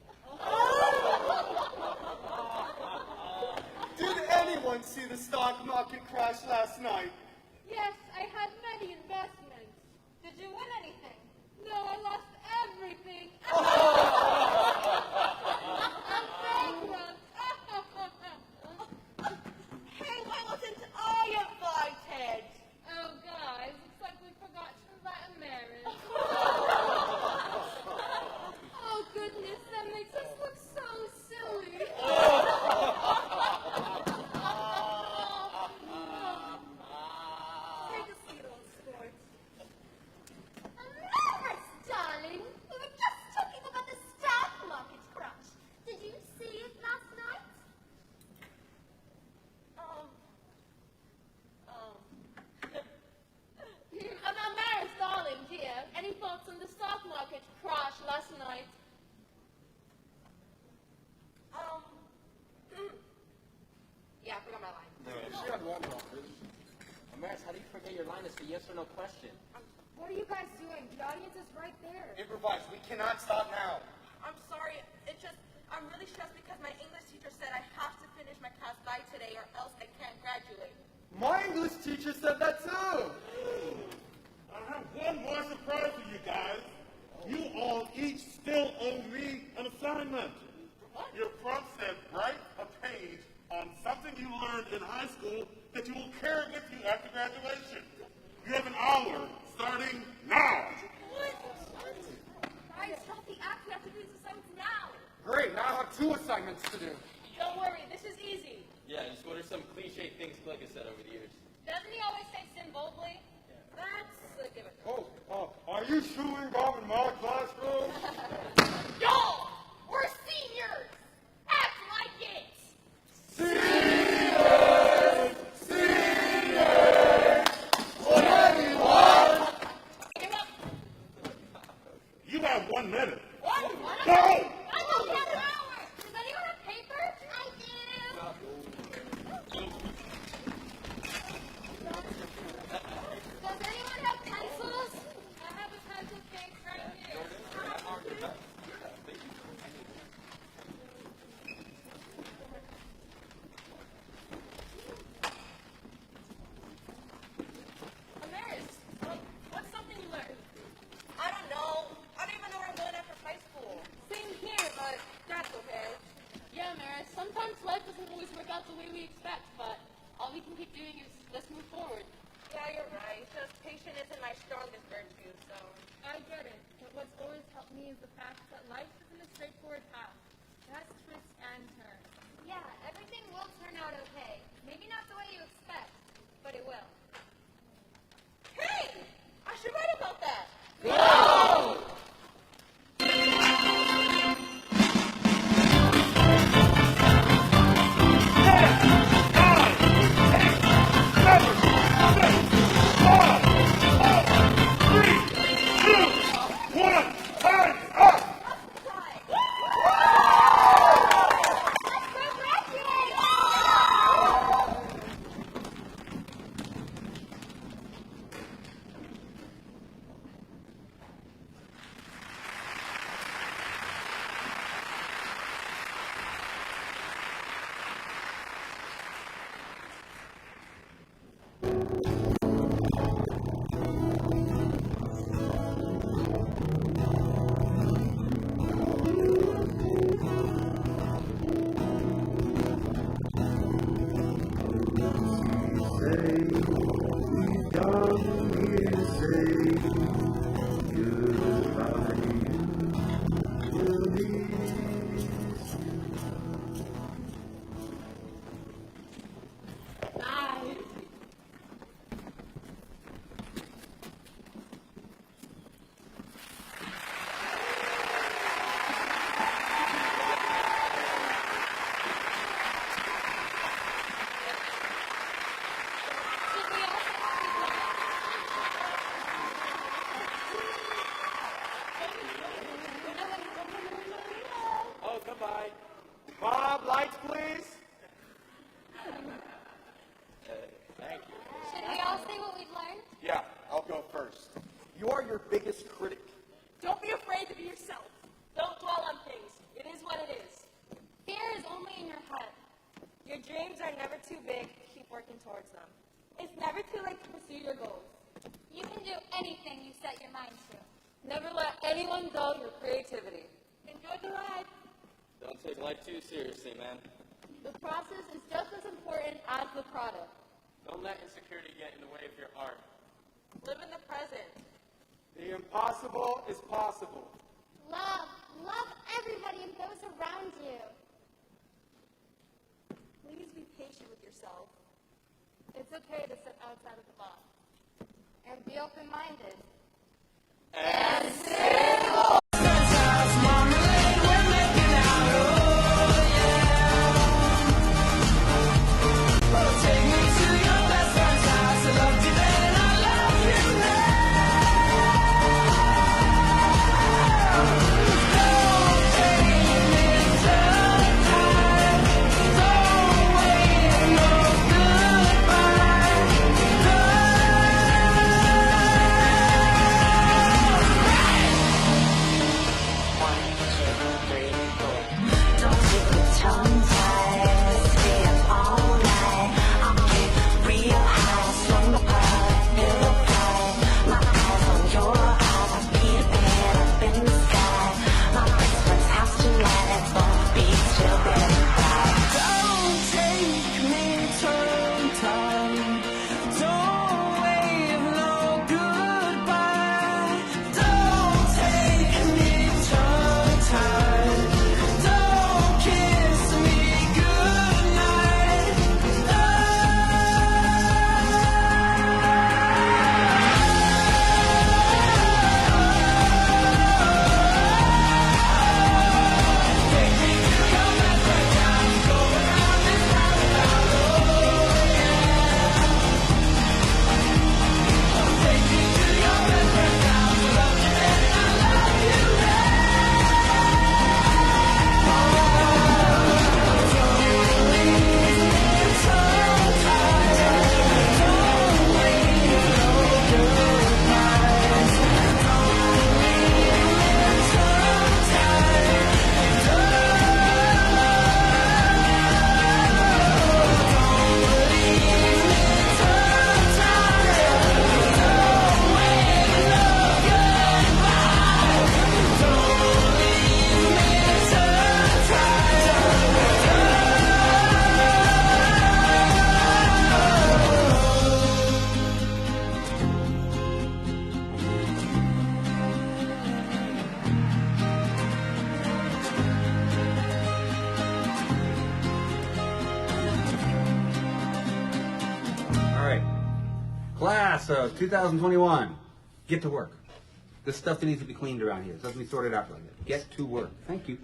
Did anyone see the stock market crash last night? Yes, I had many investments. Did you win anything? No, I lost everything. I'm bankrupt. Hey, why wasn't I invited? Oh, guys, looks like we forgot to invite a marriage. last night. Yeah, I forgot my line. She had one wrong. Amaris, how do you forget your line? It's a yes or no question. What are you guys doing? The audience is right there. Improvise. We cannot stop now. I'm sorry. I'm really stressed because my English teacher said I have to finish my class by today or else I can't graduate. My English teacher said that too. I have one more surprise for you guys. You all each still owe me an assignment. Your prof said write a page on something you learned in high school that you will carry with you after graduation. You have an hour starting now. What? Guys, help the act. We have to do these assignments now. Great, now I have 2 assignments to do. Don't worry, this is easy. Yeah, just what are some cliche things Click has said over the years? Doesn't he always say sin boldly? That's a give it. Are you chewing gum in my classroom? Y'all, we're seniors. Act like it. Seniors! Seniors! What everyone? Give up. You have 1 minute. What? Go! I don't have an hour. Does anyone have paper? I do. Does anyone have pencils? I have a pencil case right here. Amaris, what's something you learned? I don't know. I don't even know where I'm going after high school. Same here, but that's okay. Yeah, Amaris, sometimes life doesn't always work out the way we expect, but all we can keep doing is let's move forward. Yeah, you're right. Just patience isn't my strongest virtue, so. I get it, but what's always helped me is the fact that life isn't a straightforward path. It has twists and turns. Yeah, everything will turn out okay. Maybe not the way you expect, but it will. Hey! I should write about that. Go! Bob, lights, please. Thank you. Should we all say what we've learned? Yeah, I'll go first. You are your biggest critic. Don't be afraid to be yourself. Don't dwell on things. It is what it is. Fear is only in your head. Your dreams are never too big. Keep working towards them. It's never too late to pursue your goals. You can do anything you set your mind to. Never let anyone dull your creativity. Enjoy the ride. Don't take life too seriously, man. The process is just as important as the product. Don't let insecurity get in the way of your art. Live in the present. The impossible is possible. Love everybody and those around you. Please be patient with yourself. It's okay to step outside of the box. And be open-minded. And Take me to your best friend's house. I love you then, I love you now. Class of 2021, get to work. This stuff that needs to be cleaned around here. It doesn't be sorted out like that. Get to work. Thank you.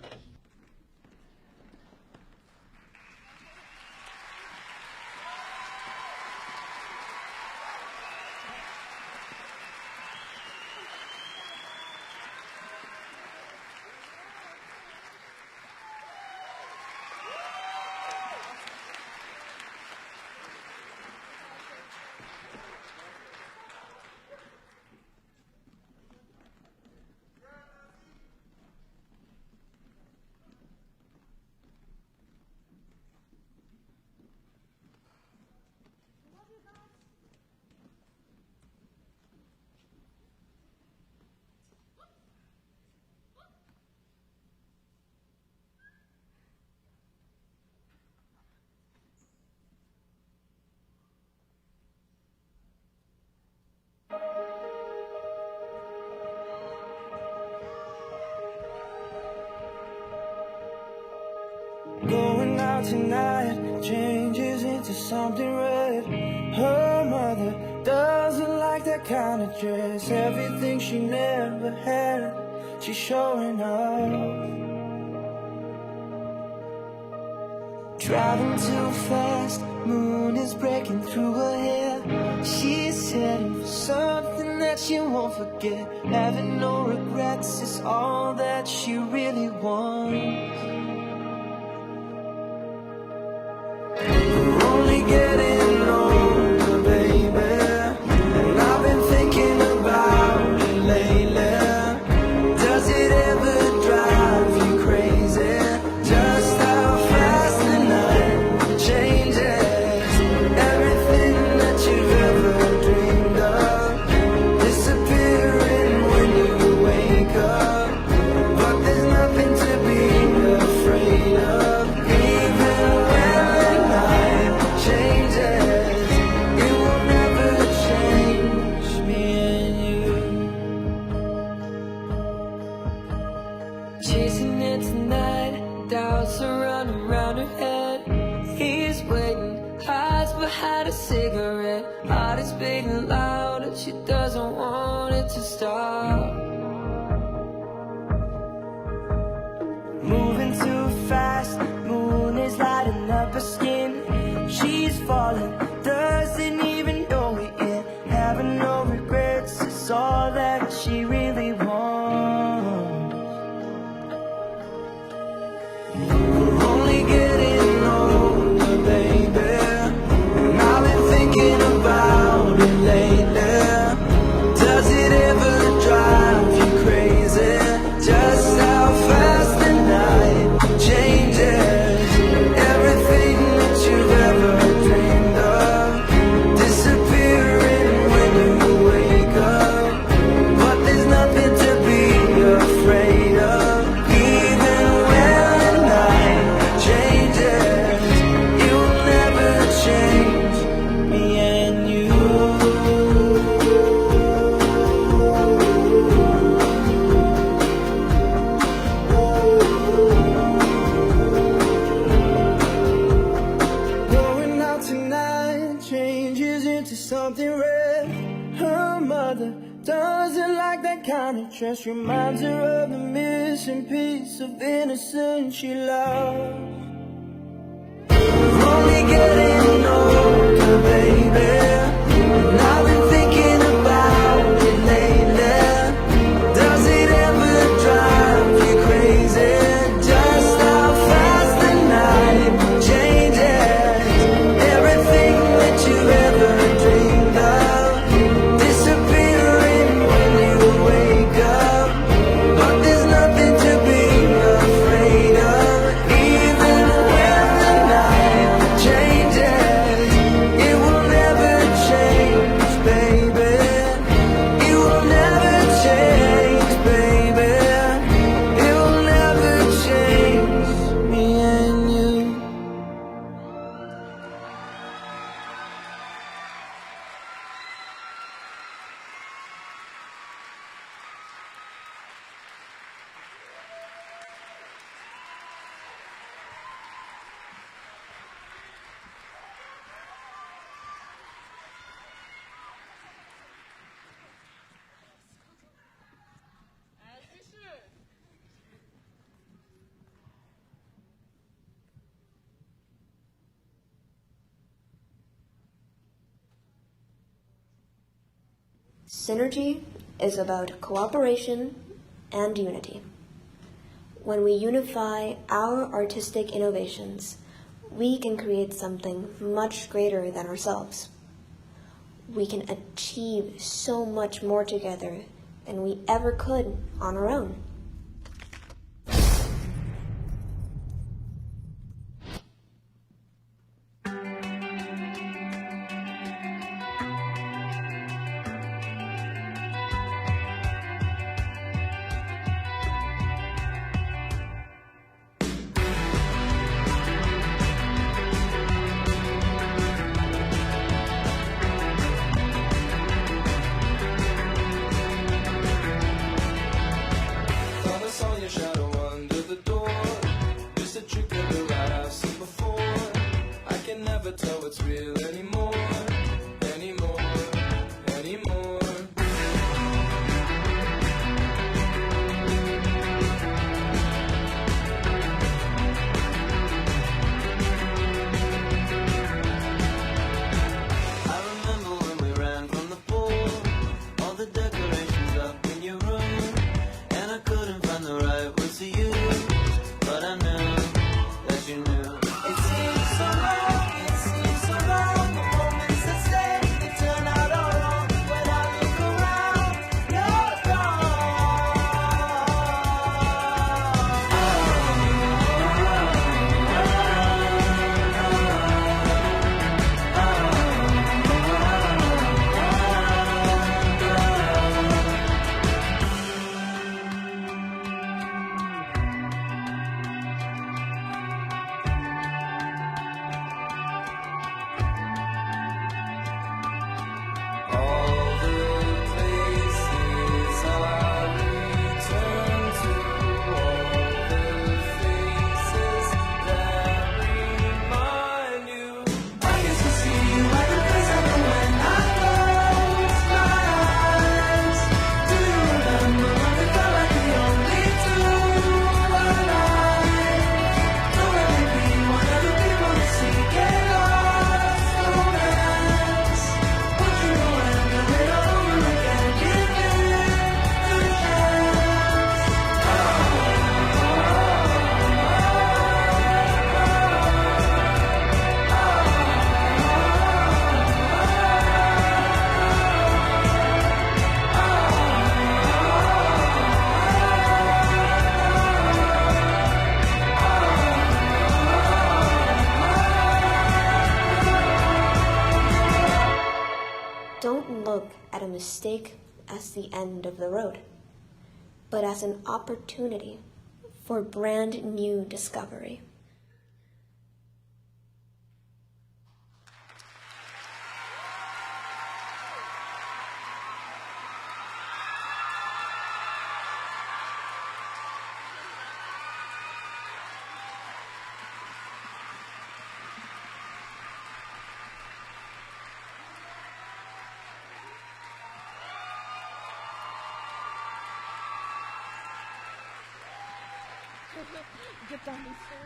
Going out tonight changes into something red. Her mother doesn't like that kind of dress. Everything she never had, she's showing off. Driving too fast, moon is breaking through her hair. She's heading for something that she won't forget. Having no regrets is all that she really wants. We're only getting older, baby, and I've been thinking about it lately. Does it ever drive you crazy? Just how fast the night changes. Everything that you've ever dreamed of disappearing when you wake up. But there's nothing to be afraid of. Even when the night changes, it will never change me and you. Chasing it tonight, doubts are running around her head. He's waiting, hides behind a cigarette. Heart is beating loud and she doesn't want it to stop. Moving too fast, moon is lighting up her skin. She's falling, doesn't even know it yet. Having no regrets is all that she really wants. We're only getting older, baby, and I've been thinking about it lately. Does it ever drive you crazy? Just how fast the night changes. Everything that you've ever dreamed of disappearing when you wake up. But there's nothing to be afraid of. Even when the night changes, it will never change me and you. Going out tonight changes into something red. Her mother doesn't like that kind of dress. Reminds her of the missing piece of innocence she lost. We're only getting older, baby, and I've been thinking about it lately. Does it ever drive you crazy? Just how fast the night changes. Everything that you've ever dreamed of disappearing when you wake up. But there's nothing to be afraid of. Even when the night changes, it will never change. Synergy is about cooperation and unity. When we unify our artistic innovations, we can create something much greater than ourselves. We can achieve so much more together than we ever could on our own. Thought I saw your shadow under the door. Just a trick of the light I've seen before. I can never tell what's real anymore. Anymore, anymore. I remember when we ran from the pool. All the decorations up in your room. And I couldn't find the right words to use, but I knew that you knew. It seems so long, it seems so long. The moments that stay, they turn out all wrong. When I look around, you're all the places I return to, all the faces that remind you. I used to see you like a place I know when I close my eyes. Do you remember when we felt like the only two alive? Don't let me be one of the people that seek a lost romance. Would you know and do it all over again? Give it a chance. Don't look at a mistake as the end of the road, but as an opportunity for brand new discovery. Get down and stare.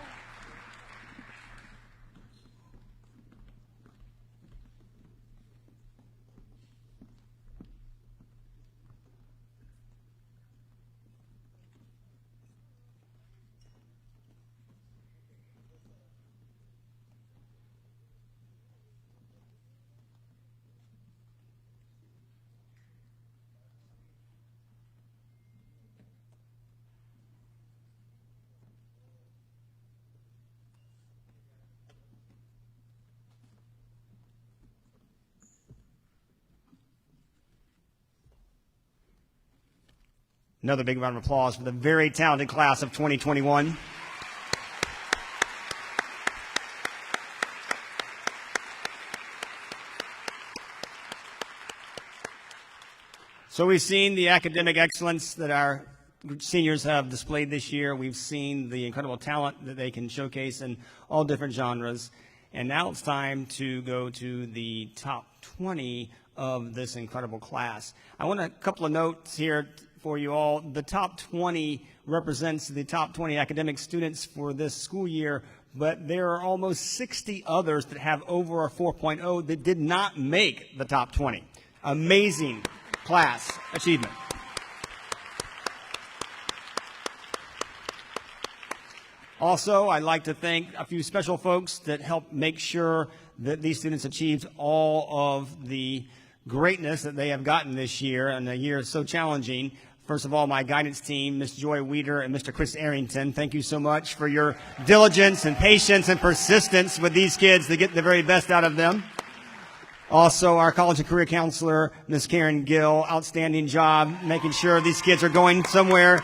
Another big round of applause for the very talented class of 2021. So we've seen the academic excellence that our seniors have displayed this year. We've seen the incredible talent that they can showcase in all different genres. And now it's time to go to the top 20 of this incredible class. I want a couple of notes here for you all. The top 20 represents the top 20 academic students for this school year, but there are almost 60 others that have over a 4.0 that did not make the top 20. Amazing. class achievement. Also, I'd like to thank a few special folks that helped make sure that these students achieved all of the greatness that they have gotten this year, and the year is so challenging. First of all, my guidance team, Ms. Joy Weeder and Mr. Chris Arrington, thank you so much for your diligence and patience and persistence with these kids to get the very best out of them. Also, our college and career counselor, Ms. Karen Gill, outstanding job making sure these kids are going somewhere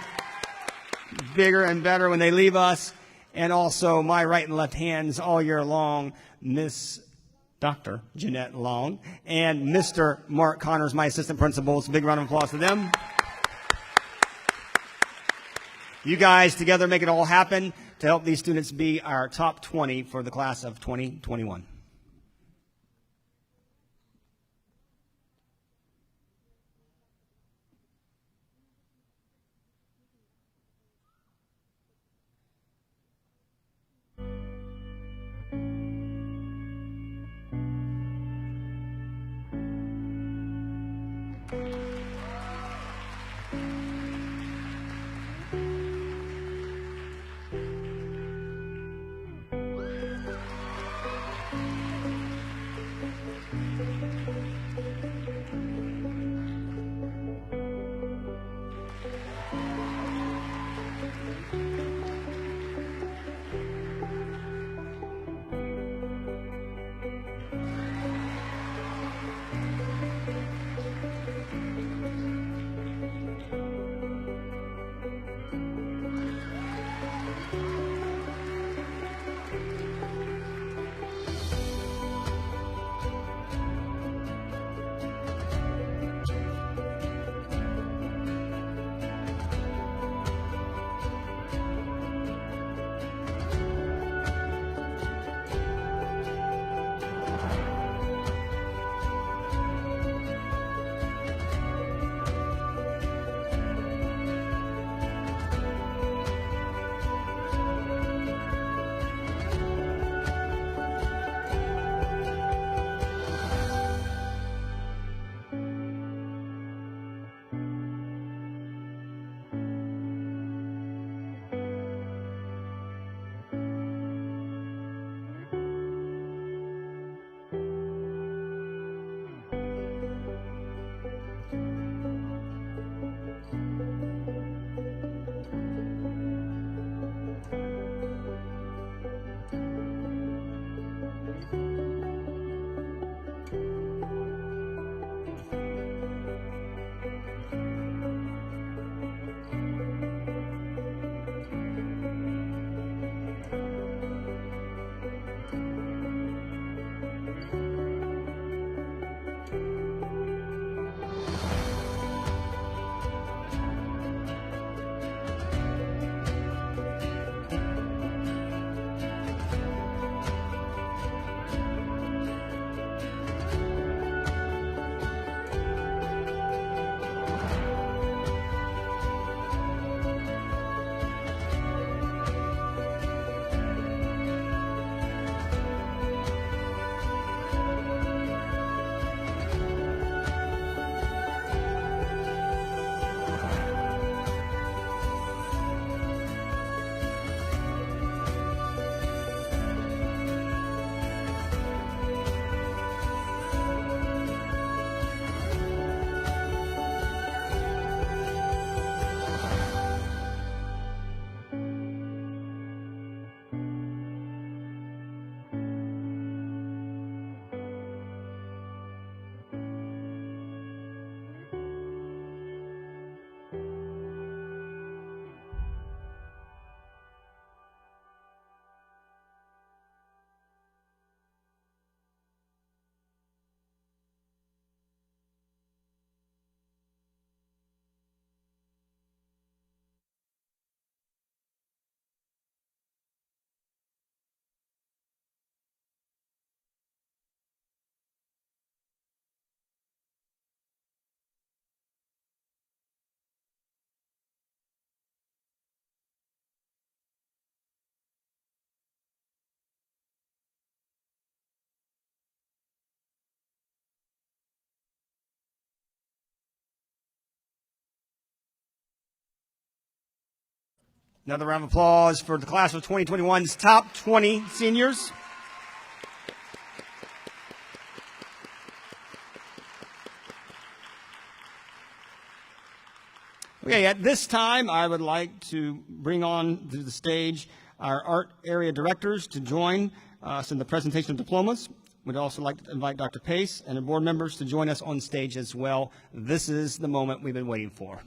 bigger and better when they leave us. And also my right and left hands all year long, Miss Dr. Jeanette Long and Mr. Mark Connors, my assistant principals. Big round of applause to them. You guys together make it all happen to help these students be our top 20 for the class of 2021. Another round of applause for the class of 2021's top 20 seniors. Okay, at this time, I would like to bring on to the stage our art area directors to join us in the presentation of diplomas. We'd also like to invite Dr. Pace and the board members to join us on stage as well. This is the moment we've been waiting for.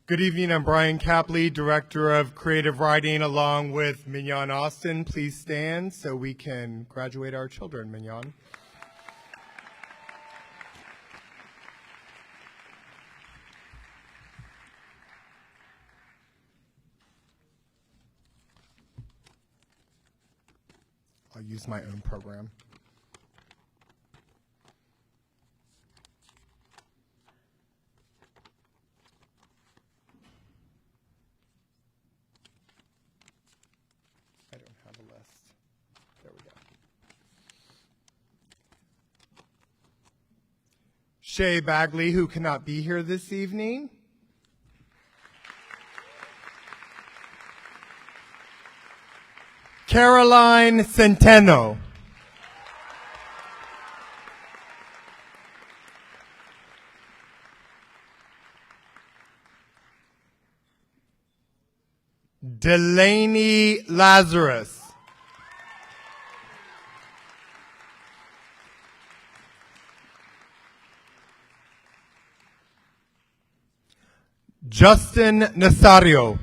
Good evening, I'm Brian Capley, Director of Creative Writing, along with Mignon Austin. Please stand so we can graduate our children, Mignon. I'll use my own program. I don't have a list. There we go. Shay Bagley, who cannot be here this evening. Caroline Centeno. Delaney Lazarus. Justin Nasario.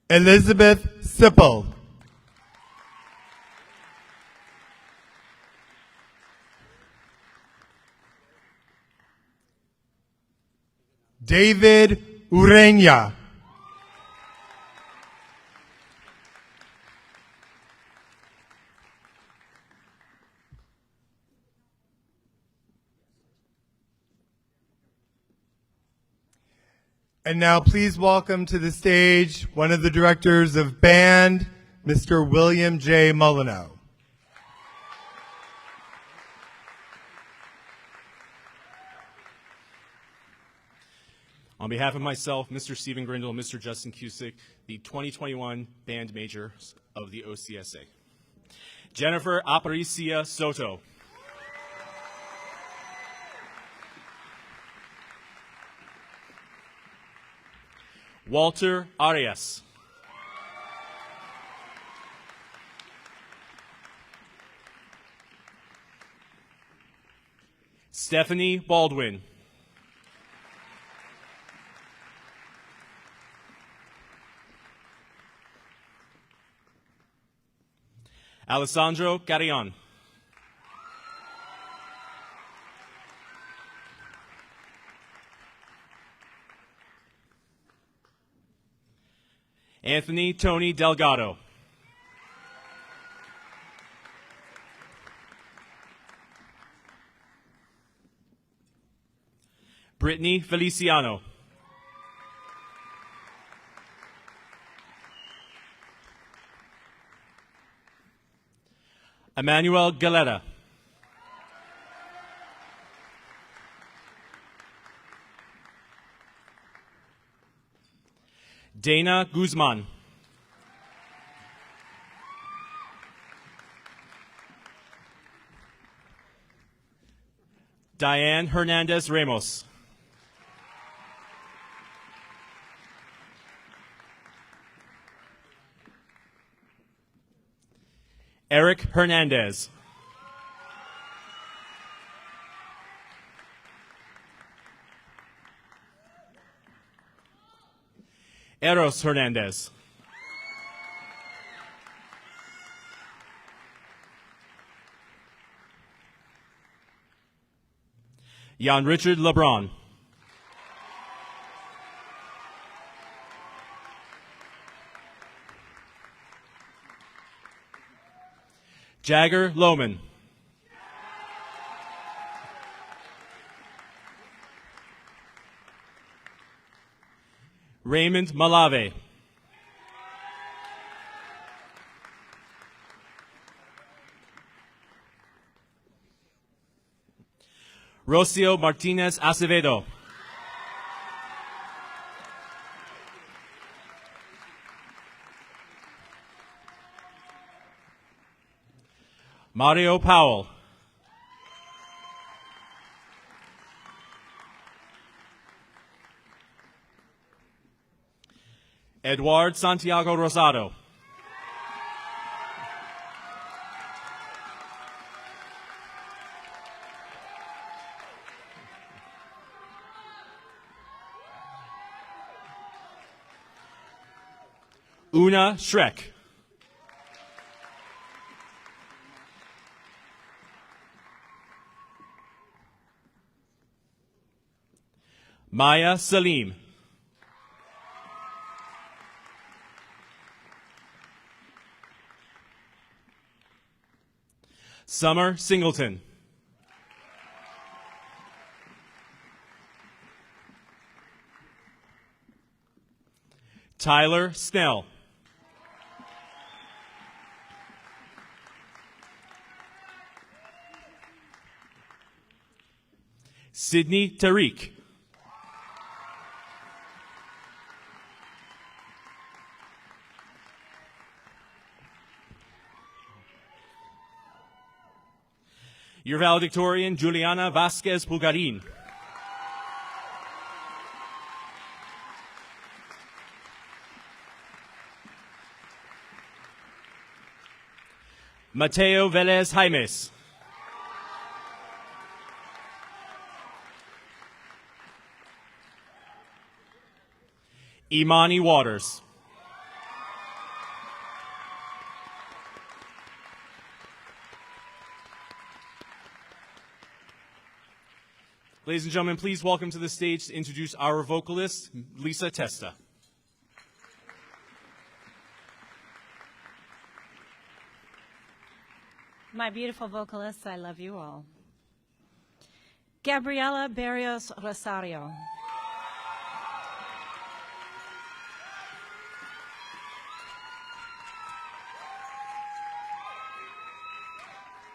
Elizabeth Sipple. David Ureña. And now please welcome to the stage one of the directors of band, Mr. William J. Molyneux. On behalf of myself, Mr. Stephen Grindle, and Mr. Justin Cusick, the 2021 band majors of the OCSA. Jennifer Aparicia Soto. Walter Arias. Stephanie Baldwin. Alessandro Carrion. Anthony Tony Delgado. Brittany Feliciano. Emmanuel Galetta. Dana Guzman. Diane Hernandez Ramos. Eric Hernandez. Eros Hernandez. Jan Richard LeBron. Jagger Lohman. Raymond Malave. Rocio Martinez Acevedo. Mario Powell. Eduard Santiago Rosado. Una Schreck. Maya Salim. Summer Singleton. Tyler Snell. Sydney Tariq. Your valedictorian, Juliana Vasquez Pulgarin. Mateo Velez Jaimes. Imani Waters. Ladies and gentlemen, please welcome to the stage to introduce our vocalist, Lisa Testa. My beautiful vocalists, I love you all. Gabriela Barrios Rosario.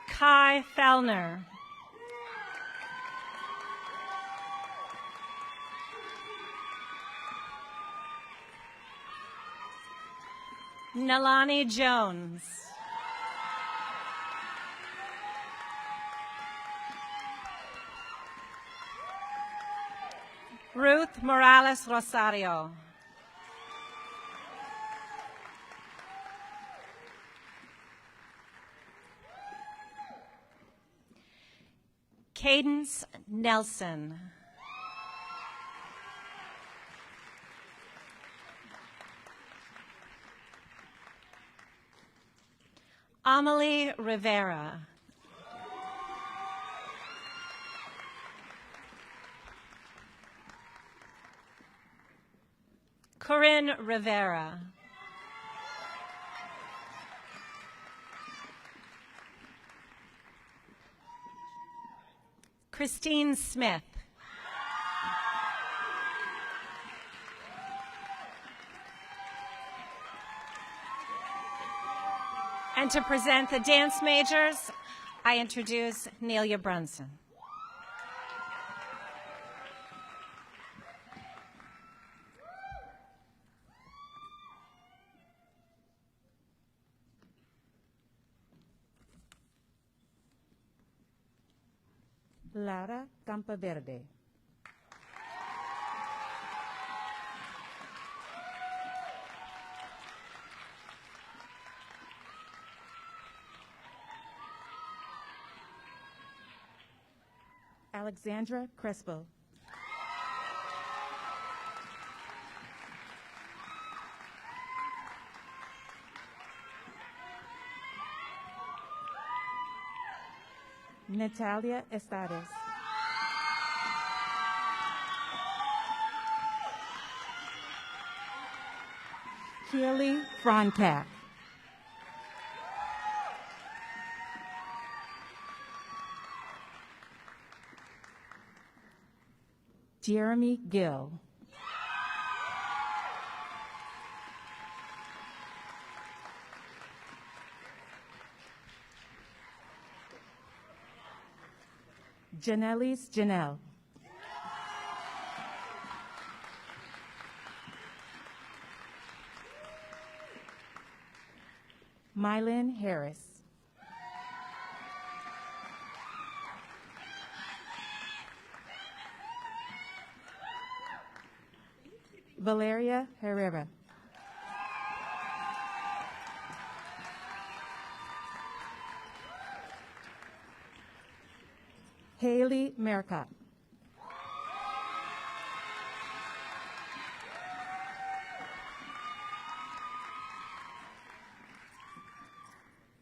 Kai Fellner. Nalani Jones. Ruth Morales Rosario. Cadence Nelson. Amelie Rivera. Corinne Rivera. Christine Smith. And to present the dance majors, I introduce Nelia Brunson. Lara Campaverde. Alexandra Crespo. Natalia Estades. Keely Frontak. Jeremy Gill. Janelis Janelle. Mylin Harris. Valeria Herrera. Haley Mercott.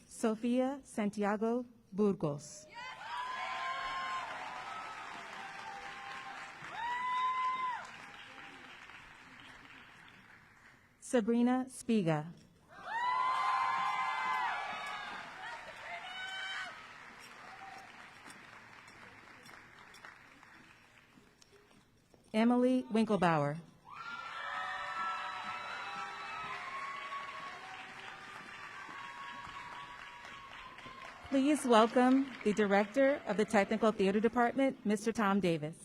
Sofia Santiago Burgos. Sabrina Spiga. Emily Winklebauer. Please welcome the Director of the Technical Theater Department, Mr. Tom Davis.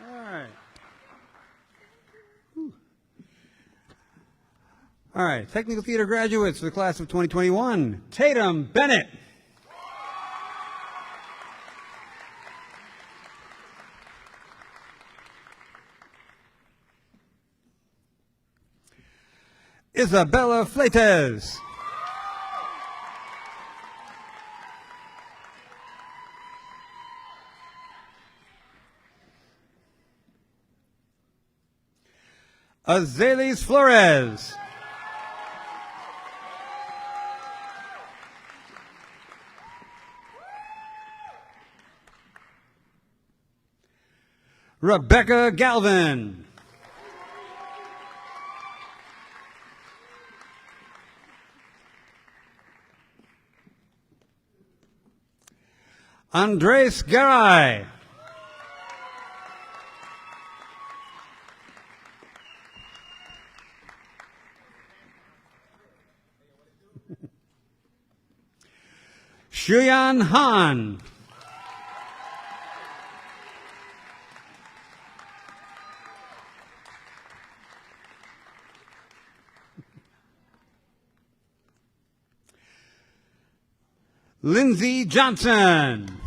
All right. All right, Technical Theater graduates for the class of 2021, Tatum Bennett. Isabella Fleites. Azelis Flores. Rebecca Galvin. Andres Garay. Shuyan Han. Lindsay Johnson.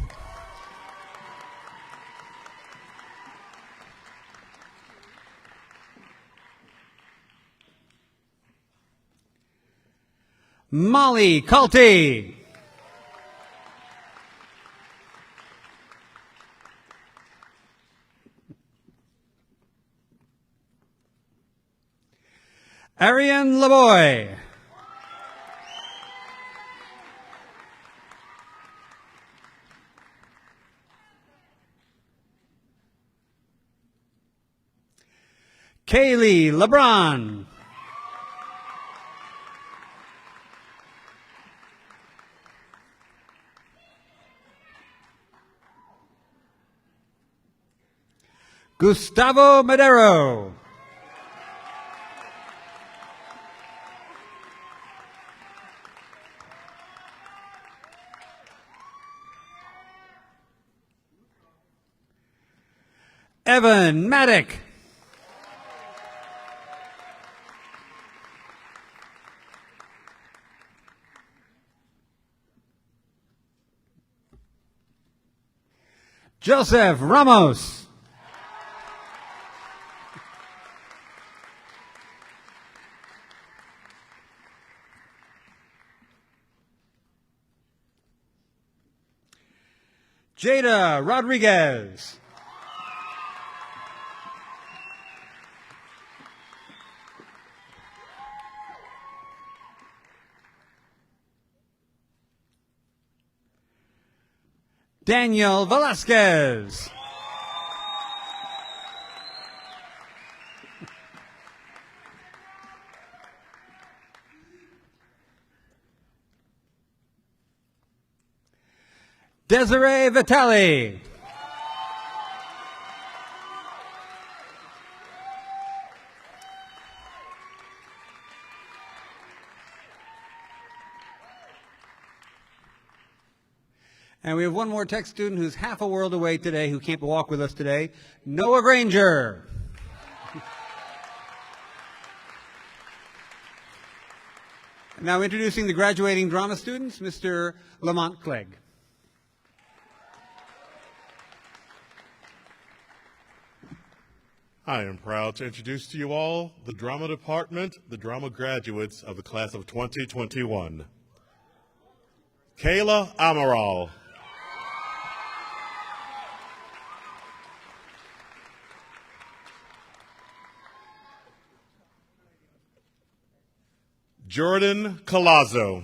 Molly Culty. Ariane Lavoy. Kaylee LeBron. Gustavo Madero. Evan Maddock. Joseph Ramos. Jada Rodriguez. Daniel Velasquez. Desiree Vitale. And we have one more tech student who's half a world away today, who can't walk with us today, Noah Granger. Now introducing the graduating drama students, Mr. Lamont Clegg. I am proud to introduce to you all the drama department, the drama graduates of the class of 2021. Kayla Amaral. Jordan Colazzo.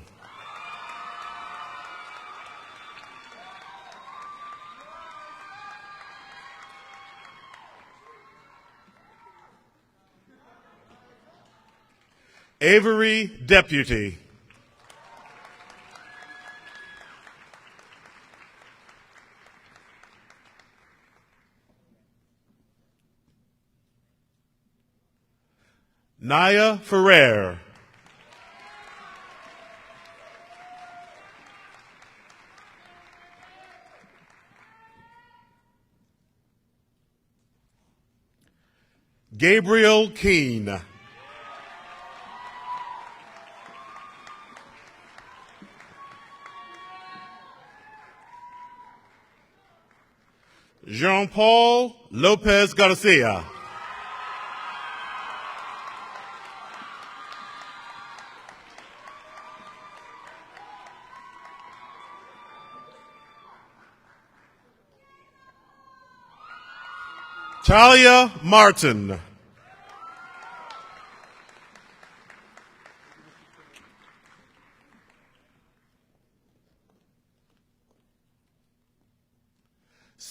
Avery Deputy. Naya Ferrer. Gabriel Keene. Jean-Paul Lopez Garcia. Talia Martin.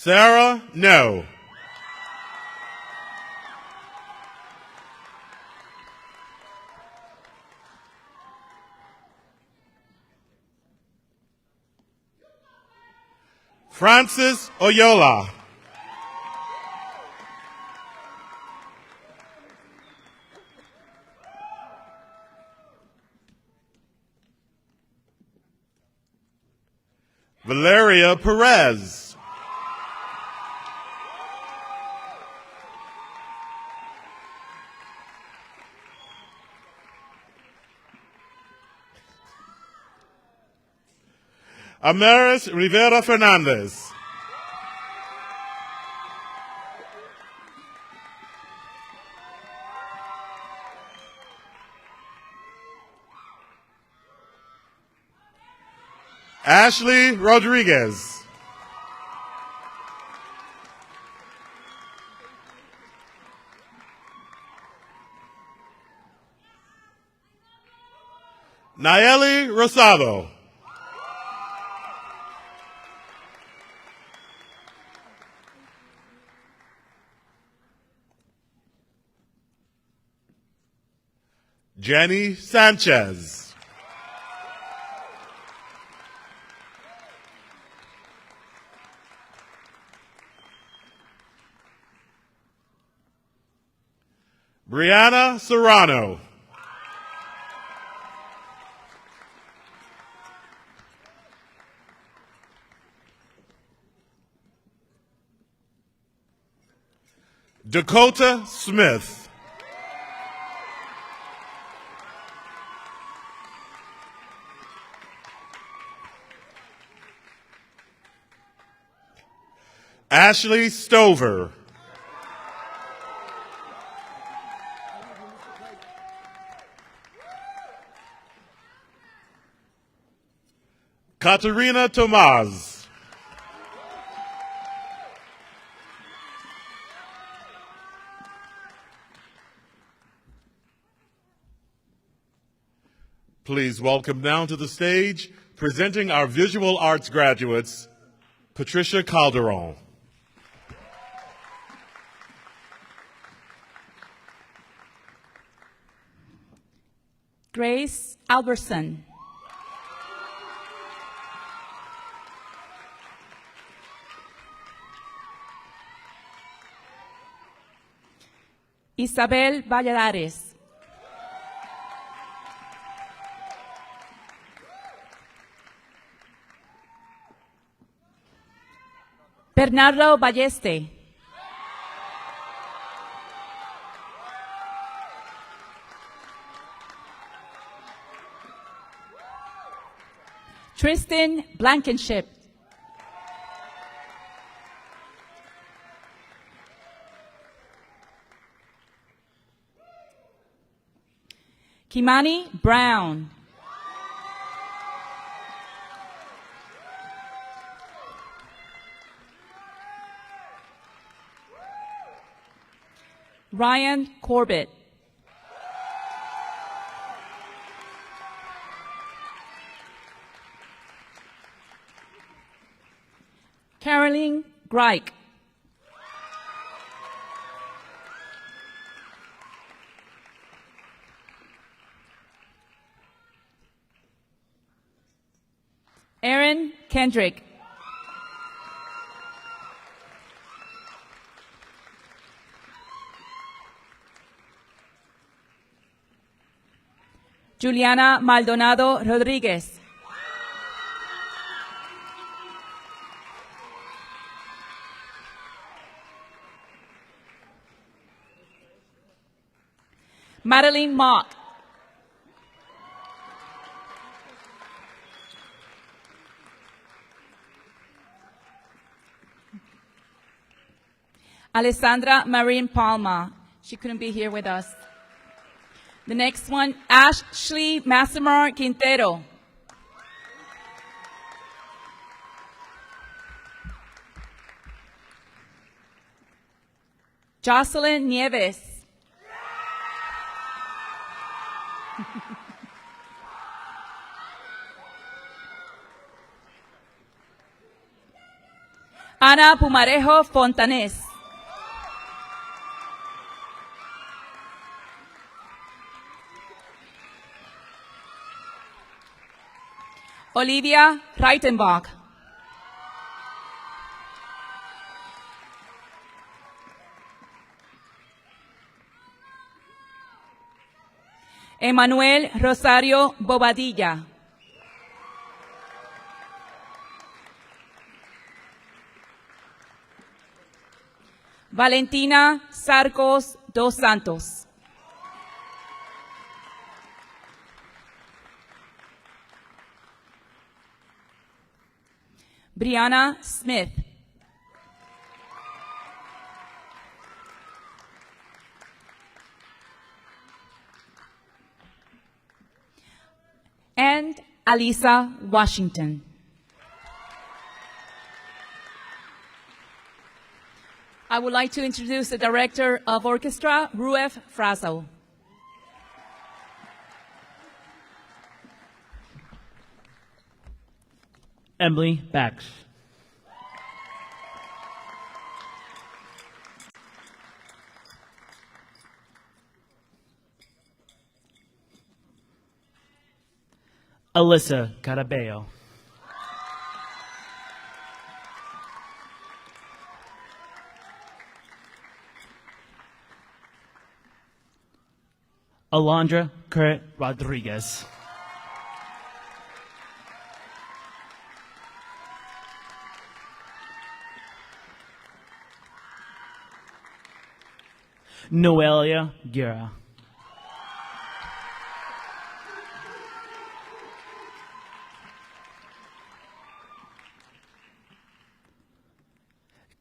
Sarah No. Francis Oyola. Valeria Perez. Amaris Rivera Fernandez. Ashley Rodriguez. Nayeli Rosado. Jenny Sanchez. Brianna Serrano. Dakota Smith. Ashley Stover. Katerina Tomaz. Please welcome now to the stage, presenting our visual arts graduates, Patricia Calderon. Grace Alberson. Isabel Valladares. Bernardo Balleste. Tristan Blankenship. Kimani Brown. Ryan Corbett. Caroline Greik. Aaron Kendrick. Juliana Maldonado Rodriguez. Madeline Mock. Alessandra Marin Palma. She couldn't be here with us. The next one, Ashley Massimar Quintero. Jocelyn Nieves. Ana Pumarejo Fontanés. Olivia Reitenbach. Emanuel Rosario Bobadilla. Valentina Sarcos dos Santos. Brianna Smith. And Alisa Washington. I would like to introduce the Director of Orchestra, Ruef Frazo. Emily Bax. Alyssa Carabeo. Alondra Kurt Rodriguez. Noelia Guerra.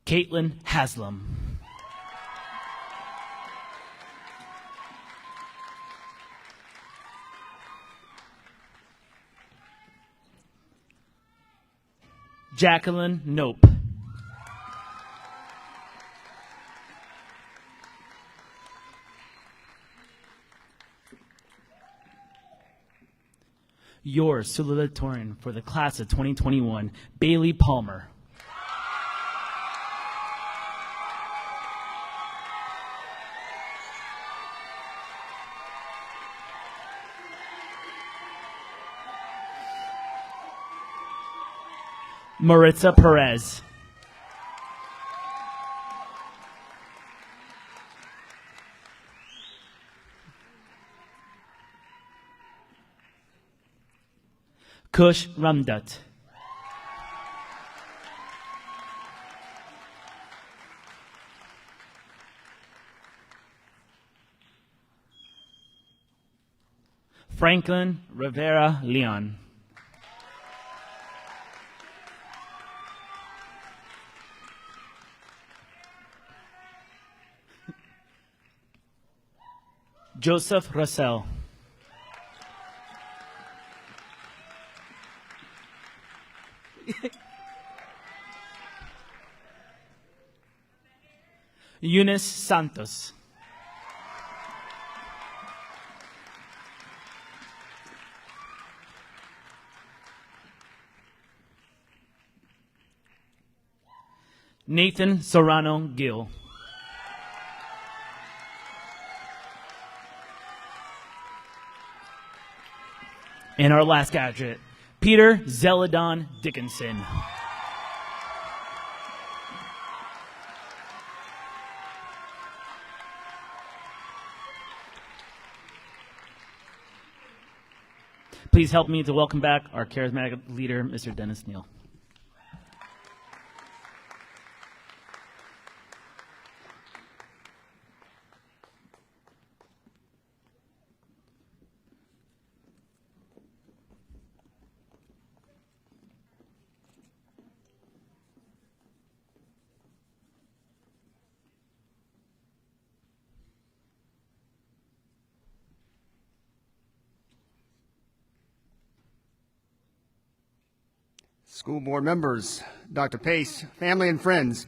Caitlin Haslam. Jacqueline Nope. Your salutatorian for the class of 2021, Bailey Palmer. Maritza Perez. Kush Ramdat. Franklin Rivera Leon. Joseph Russell. Eunice Santos. Nathan Serrano Gill. And our last graduate, Peter Zeladon Dickinson. Please help me to welcome back our charismatic leader, Mr. Dennis Neal. School board members, Dr. Pace, family and friends,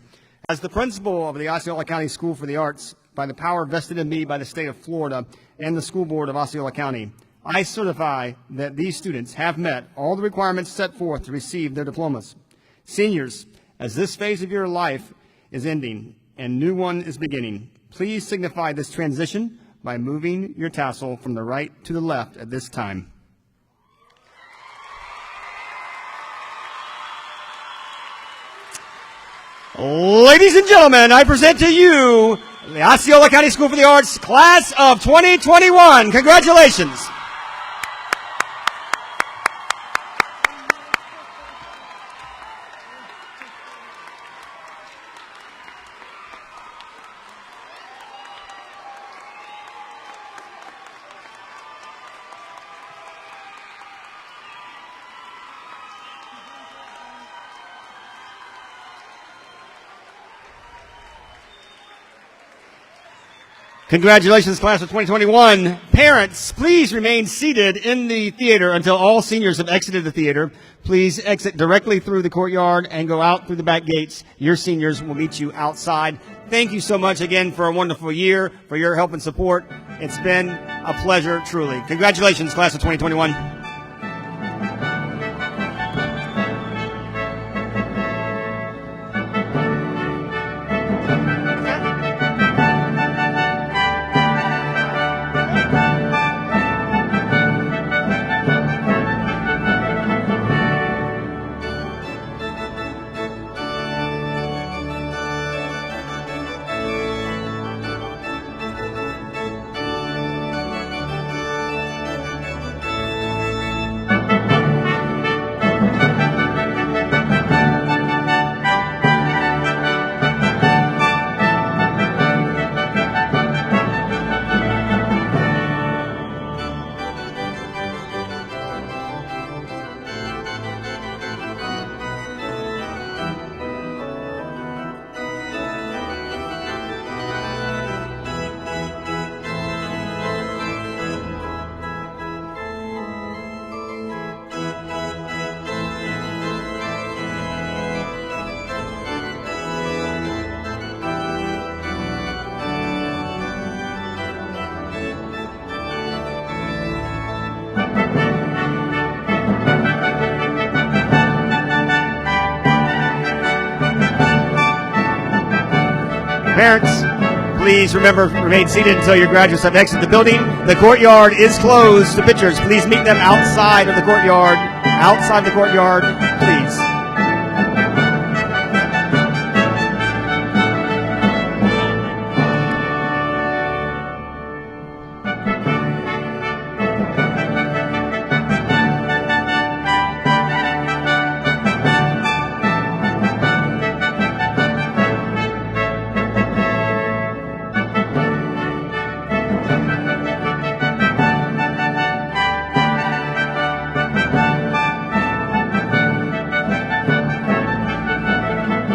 as the principal of the Osceola County School for the Arts, by the power vested in me by the state of Florida and the school board of Osceola County, I certify that these students have met all the requirements set forth to receive their diplomas. Seniors, as this phase of your life is ending and new one is beginning, please signify this transition by moving your tassel from the right to the left at this time. Ladies and gentlemen, I present to you the Osceola County School for the Arts Class of 2021. Congratulations. Congratulations, class of 2021. Parents, please remain seated in the theater until all seniors have exited the theater. Please exit directly through the courtyard and go out through the back gates. Your seniors will meet you outside. Thank you so much again for a wonderful year, for your help and support. It's been a pleasure, truly. Congratulations, class of 2021. Parents, please remember, remain seated until your graduates have exited the building. The courtyard is closed to pictures. Please meet them outside of the courtyard. Outside the courtyard, please.